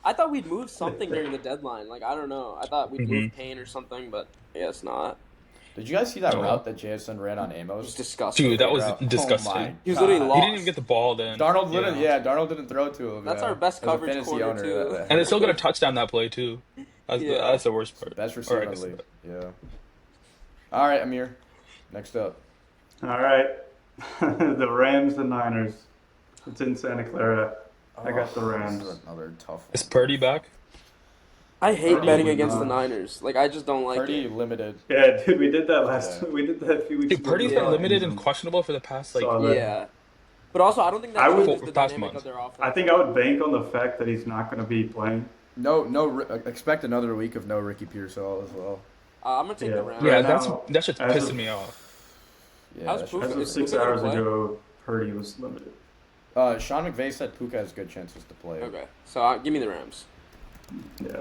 I thought we'd move something during the deadline. Like, I don't know. I thought we'd move Payne or something, but I guess not. Did you guys see that No. route that JSN ran on It was Amos? disgusting. Dude, that was Route. disgusting. Oh my He was literally God. lost. He didn't even get the ball then. Darnold didn't. Yeah, Darnold didn't throw to him. That's yeah. our best As a coverage fantasy corner, owner, too. And they still got a touchdown that play too. Yeah. That's the worst part. Best Or receiver I in the guess- league. Yeah. All right, Amir. Next up. All right, the Rams and Niners. It's in Santa Clara. I got the Oh, Rams. This is another tough Is one. Purdy back? I hate Purdy betting was against the not. Niners. Like, I just don't like Purdy it. limited. Yeah, dude, we did that last. Yeah. We did that a few weeks Dude, ago. Purdy's Yeah. been limited and questionable for the past like Saw that. Yeah. But also, I don't think that I would- changes the Past dynamic month. of their offense. I think I would bank on the fact that he's not going to be playing. Expect another week of no Ricky Pearsall as well. I'm going to take Yeah. the Rams. yeah, Right now, that shit's as pissing of- me off. Yeah. How's that Puka? should- As of Is 6 Puka gonna hours play? ago, Purdy was limited. Sean McVay said Puka has good chances to play. Okay. So, give me the Rams. Yeah.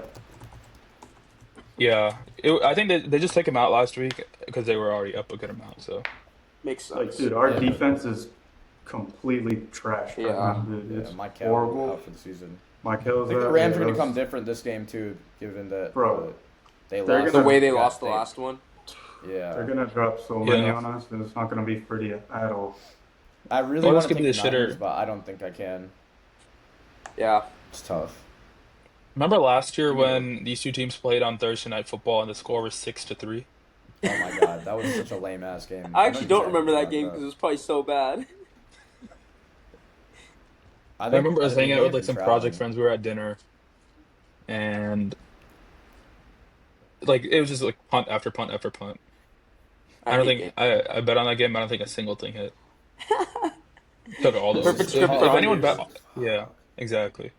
Yeah, I think they just took him out last week because they were already up a good amount. So Makes sense. Like, dude, our Yeah. defense is completely trash. Yeah. Right now, dude. Yeah, It's Mike Cal horrible. out for the season. Mike I Hill's think the out. Rams are Yeah, going to come those- different this game too, given that Bro, they they're lost. the gonna- way they Yeah, lost the they- last one. Yeah. They're gonna drop so many Yeah. on us, and it's not gonna be pretty at all. I really Well, want this to could take be the the shitter. Niners, but I don't think I can. Yeah. It's tough. remember last year when these two teams played on Thursday Night Football and the score was 6-3? Oh my god, that was such a lame ass game. I actually don't remember that that game because it was probably so bad. I remember us hanging out with they like some may have been project traveling. friends. We were at dinner, and like it was just like punt after punt after punt. I don't think I bet on that game. I don't think a single thing hit. Took all those. Perfect script If for anyone unders. bet, yeah, exactly.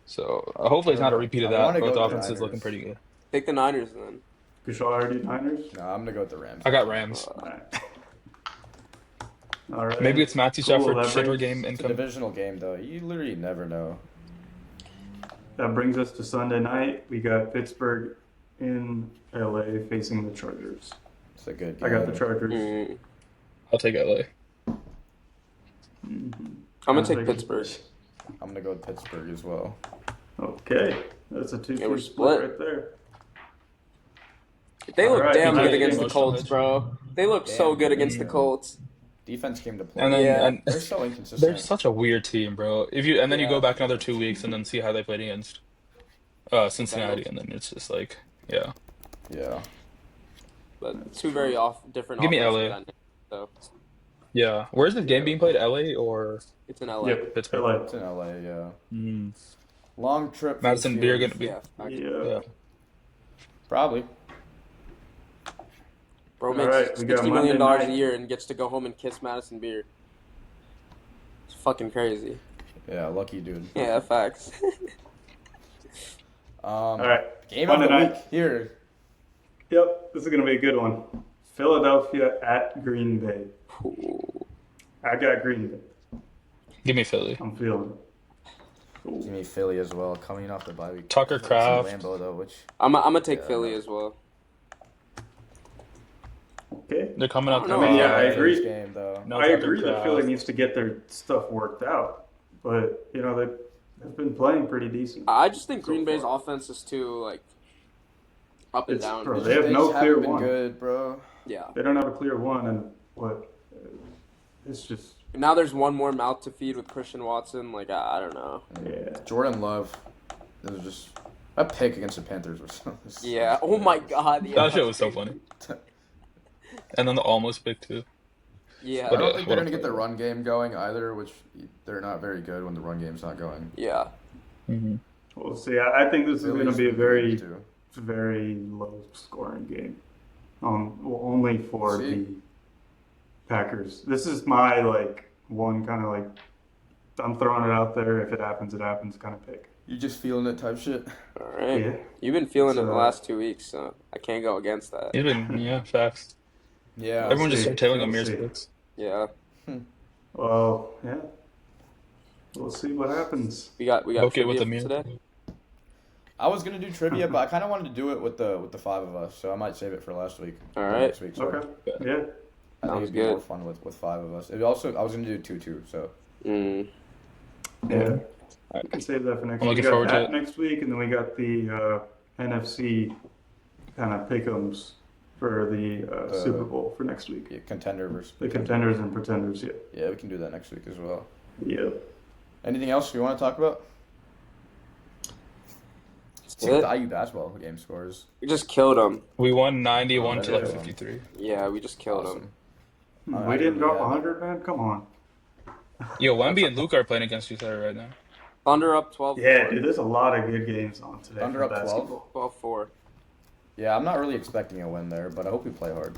So hopefully it's not a repeat of I that. wanna Both go with the offenses looking Niners. pretty good. Take the Niners then. Kushal already Niners. No, I'm gonna go with the Rams. I got Rams. All right. All right. Maybe it's Matthew Cool Stafford leverage. shitter game It's a income. divisional game though. You literally never know. That brings us to Sunday night. We got Pittsburgh in LA facing the Chargers. It's a good I game. got the Chargers. Mm. I'll take LA. I'm gonna take Pittsburgh. I'm gonna go with Pittsburgh as well. Okay, that's a 2-2 Yeah, we're split split. right there. They look Alright, damn nice good against the game. Colts, bro. They look so Damn good good against the game. Colts. Defense came to play. And then Yeah. and They're so inconsistent. they're such a weird team, bro. And then you Yeah. go back another 2 weeks and then see how they played against Cincinnati, Bengals. and then it's just like, yeah. Yeah. But two different Give me offensive LA. dynamics. So Yeah. Where's this game being played? LA or it's in LA. Yep, Pittsburgh? LA. It's in LA, yeah. Mm. Long trip for Madison the Beer Steelers. gonna be. Yeah. Facts. Yeah. Yeah. Probably. Bro All makes right, we got $60 million Monday a night. year and gets to go home and kiss Madison Beer. It's fucking crazy. Yeah, lucky dude. Yeah, facts. All right. Game of Monday the night. week here. Yep, this is gonna be a good one. Philadelphia at Green Bay. I got Green Bay. Give me Philly. I'm feeling it. Give me Philly as well, coming off the bye week. Tucker It's in Kraft. Lambeau though, which I'm gonna take Yeah, Philly no. as well. Okay. They're coming up. I don't know. Yeah, I agree. Philly's game though. No I Tucker agree that Kraft. Philly needs to get their stuff worked out, but you know they've been playing pretty decent. I just think So Green Bay's far. offense is too like up and It's down. pro- The They have no Snakes clear haven't been one. good, bro. Yeah. They don't have a clear one, and what? It's just Now there's one more mouth to feed with Christian Watson. Like I don't know. yeah. Jordan Love. It was just a pick against the Panthers was Yeah. Oh my God. Yeah. That shit was so funny. And then the almost pick too. Yeah. I What don't a- think what they're a gonna get the player. run game going either, which they're not very good when the run game's not going. Yeah. Mm-hmm. We'll see. I think this is going to Philly's be a very, too. very low scoring game. Well, only for See? the Packers. This is my one kind of I'm throwing it out there. If it happens, it happens kind of pick. You just feeling it type shit. All right. Yeah. You've been feeling it the So- last 2 weeks, so I can't go against that. Yeah, facts. Yeah. Everyone just see. started tailing on We'll Amir's see. picks. Yeah. Well, yeah. We'll see what happens. We got Book it trivia with for Amir. today. I was gonna do trivia, but I kind of wanted to do it with the five of us, so I might save it for last week. All or right. Next week. Sorry. Okay. Yeah. I think Sounds it'd be good. more fun with five of us. It also, I was gonna do 2-2, so Mm. Yeah. Alright. We can save that for next I'm week. looking We got forward to that it. next week, and then we got the NFC kind of pick'ems for the Super Bowl for next week. yeah, contender versus The contenders and pretenders, yeah. Yeah, we can do that next week as well. Yep. Anything else you want to talk about? That's See what it. the IU basketball game scores. We just killed him. We won 91 to Yeah. 53. Yeah, we just killed him. Awesome. We didn't drop yeah. 100, man. Come on. Yo, Wemby and Luke are playing against each other right now. Thunder up 12-4. Yeah, dude, there's a lot of good games on today. Thunder for up 12? basketball. 12-4. Yeah, I'm not really expecting a win there, but I hope we play hard.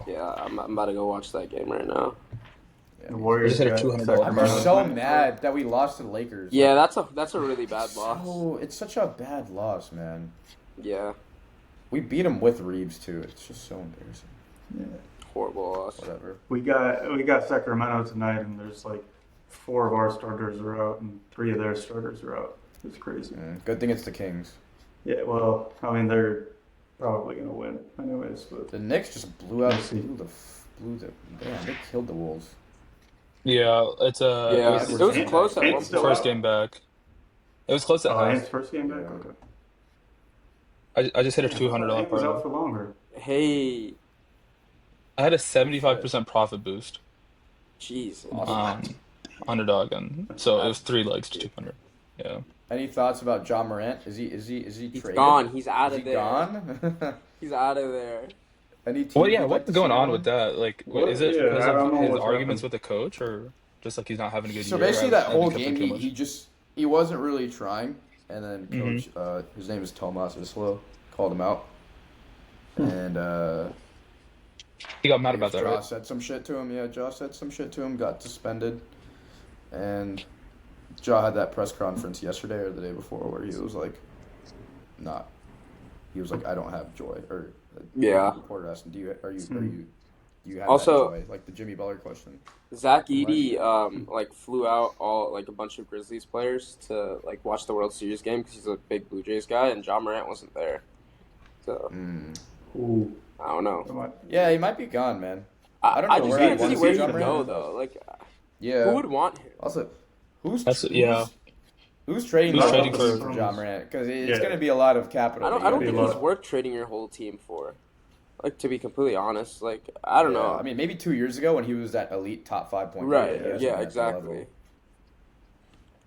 Yeah, I'm about to go watch that game right now. Yeah, The me Warriors Just hit a got $200 Sacramento I'm mark. just so tonight. mad that we lost to the Lakers. Yeah, that's a really bad loss. Oh, it's such a bad loss, man. Yeah, We beat them with Reeves too. It's just so embarrassing. Yeah. horrible loss. Whatever. We got Sacramento tonight, and there's 4 of our starters are out, and 3 of their starters are out. It's crazy. Good thing it's the Kings. Yeah, well, I mean, they're probably going to win anyways, but The Knicks just blew out. Let's see. Damn, they killed the Wolves. Yeah, it's Yeah, it it was was close at Ain't one still point. first game back. It was close at Ant's half. first game back? Yeah. Okay. I just hit a $200 Ant was out parlay. for longer. Hey, I had a 75% profit boost. jeez. Underdog, and so it was 3 legs to 200. Yeah. Any thoughts about John Morant? Is he He's traded? gone. He's out Is of he there. gone? He's out of there. Any teams Well, yeah. you'd like What's to going see on him? with that? Like, Well, is it yeah, because I don't of know his what's arguments happened. with the coach, or just like he's not having a good So year? basically, and that whole kept game, playing too he much? he wasn't really trying, and then Mhm. coach, his name is Tomas Islo, called him out, and He got mad about that, Josh right? said some shit to him. Yeah, Josh said some shit to him, got suspended, and Josh had that press conference yesterday or the day before where he was like, not. He was like, I don't have joy, or Yeah. the reporter asked him, do you have Also- that joy? Like the Jimmy Butler question. Zach Edey flew out a bunch of Grizzlies players to watch the World Series game because he's a big Blue Jays guy, and John Morant wasn't there. So Ooh. I don't know. Come on. Yeah, he might be gone, man. I don't know I just where can't I'd want see to where see he John would go Morant. though. Yeah. Who would want him? Also, who's Yeah. Who's trading Who's the trading whole for- team John Morant? Because it's Yeah. going to be a lot of capital. I don't that you think be a he's lot. worth trading your whole team for. Like, to be completely honest, like, I don't know. I mean, maybe 2 years ago when he was that elite top 5 point Right, guard, he yeah, wasn't at that exactly. level.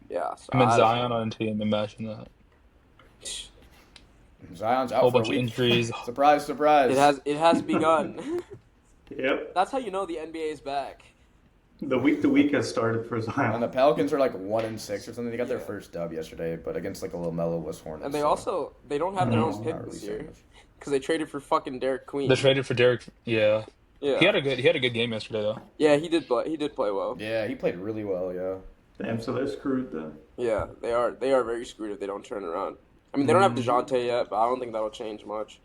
Yeah, so I mean, I don't Zion know. on a team. Imagine that. Zion's out Whole for a bunch of week. injuries. Surprise, surprise. It has begun. Yep. That's how you know the NBA is back. The week to week has started for And the Zion. Pelicans are like 1-6 or something. They got their Yeah. first dub yesterday, but against like a LaMelo-less Hornets. And they so don't have their Mm, own not pick really this saying year much. because they traded for fucking Derek Queen. They traded for Derek. Yeah. Yeah, He had a good game yesterday though. yeah, he did play well. Yeah, he played really well. Yeah. Damn, so they're screwed then. Yeah, they are very screwed if they don't turn around. I mean, they don't have Mm. DeJounte yet, but I don't think that'll change much.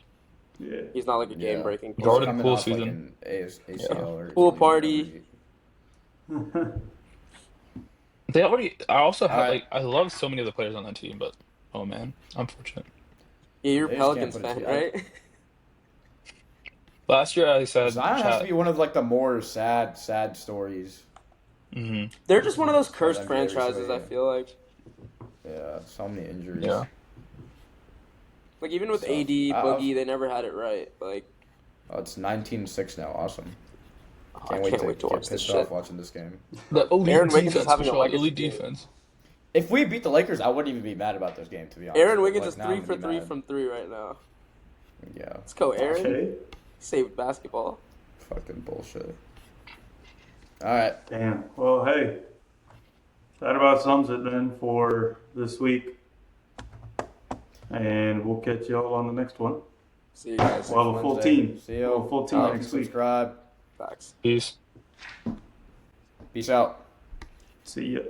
Yeah. He's not like a Yeah. game-breaking He's player. Jordan coming Poole off, like, season. an ACL or Pool Achilles party. injury. I also have Alright. I love so many of the players on that team, but oh man, unfortunate. Yeah, you're a They just can't Pelicans put it fan, together. right? Last year I said Zion has to be one of like the more sad stories. hmm They're just one of those cursed NBA franchises, recently, I feel like. Yeah, so many injuries. Yeah. Like, even with So, AD, I- Boogie, they never had it right. Like, Oh, it's 19-6 now. Awesome. I can't wait to get watch this pissed shit. off watching this game. The elite Aaron Wiggins is defense, having a Michelle, legacy elite game. defense. If we beat the Lakers, I wouldn't even be mad about this game, to be honest. Aaron But, Wiggins like, is now 3 I'm for gonna be 3 mad. from 3 right now. Yeah, Let's go, Aaron. Okay. Saved basketball. fucking bullshit. All right. Damn. Well, hey, that about sums it then for this week. And we'll catch y'all on the next one. See you guys. We'll have a full Wednesday. team. See you. We'll have a full team Like next and week. subscribe. Facts. Peace. Peace out. See ya.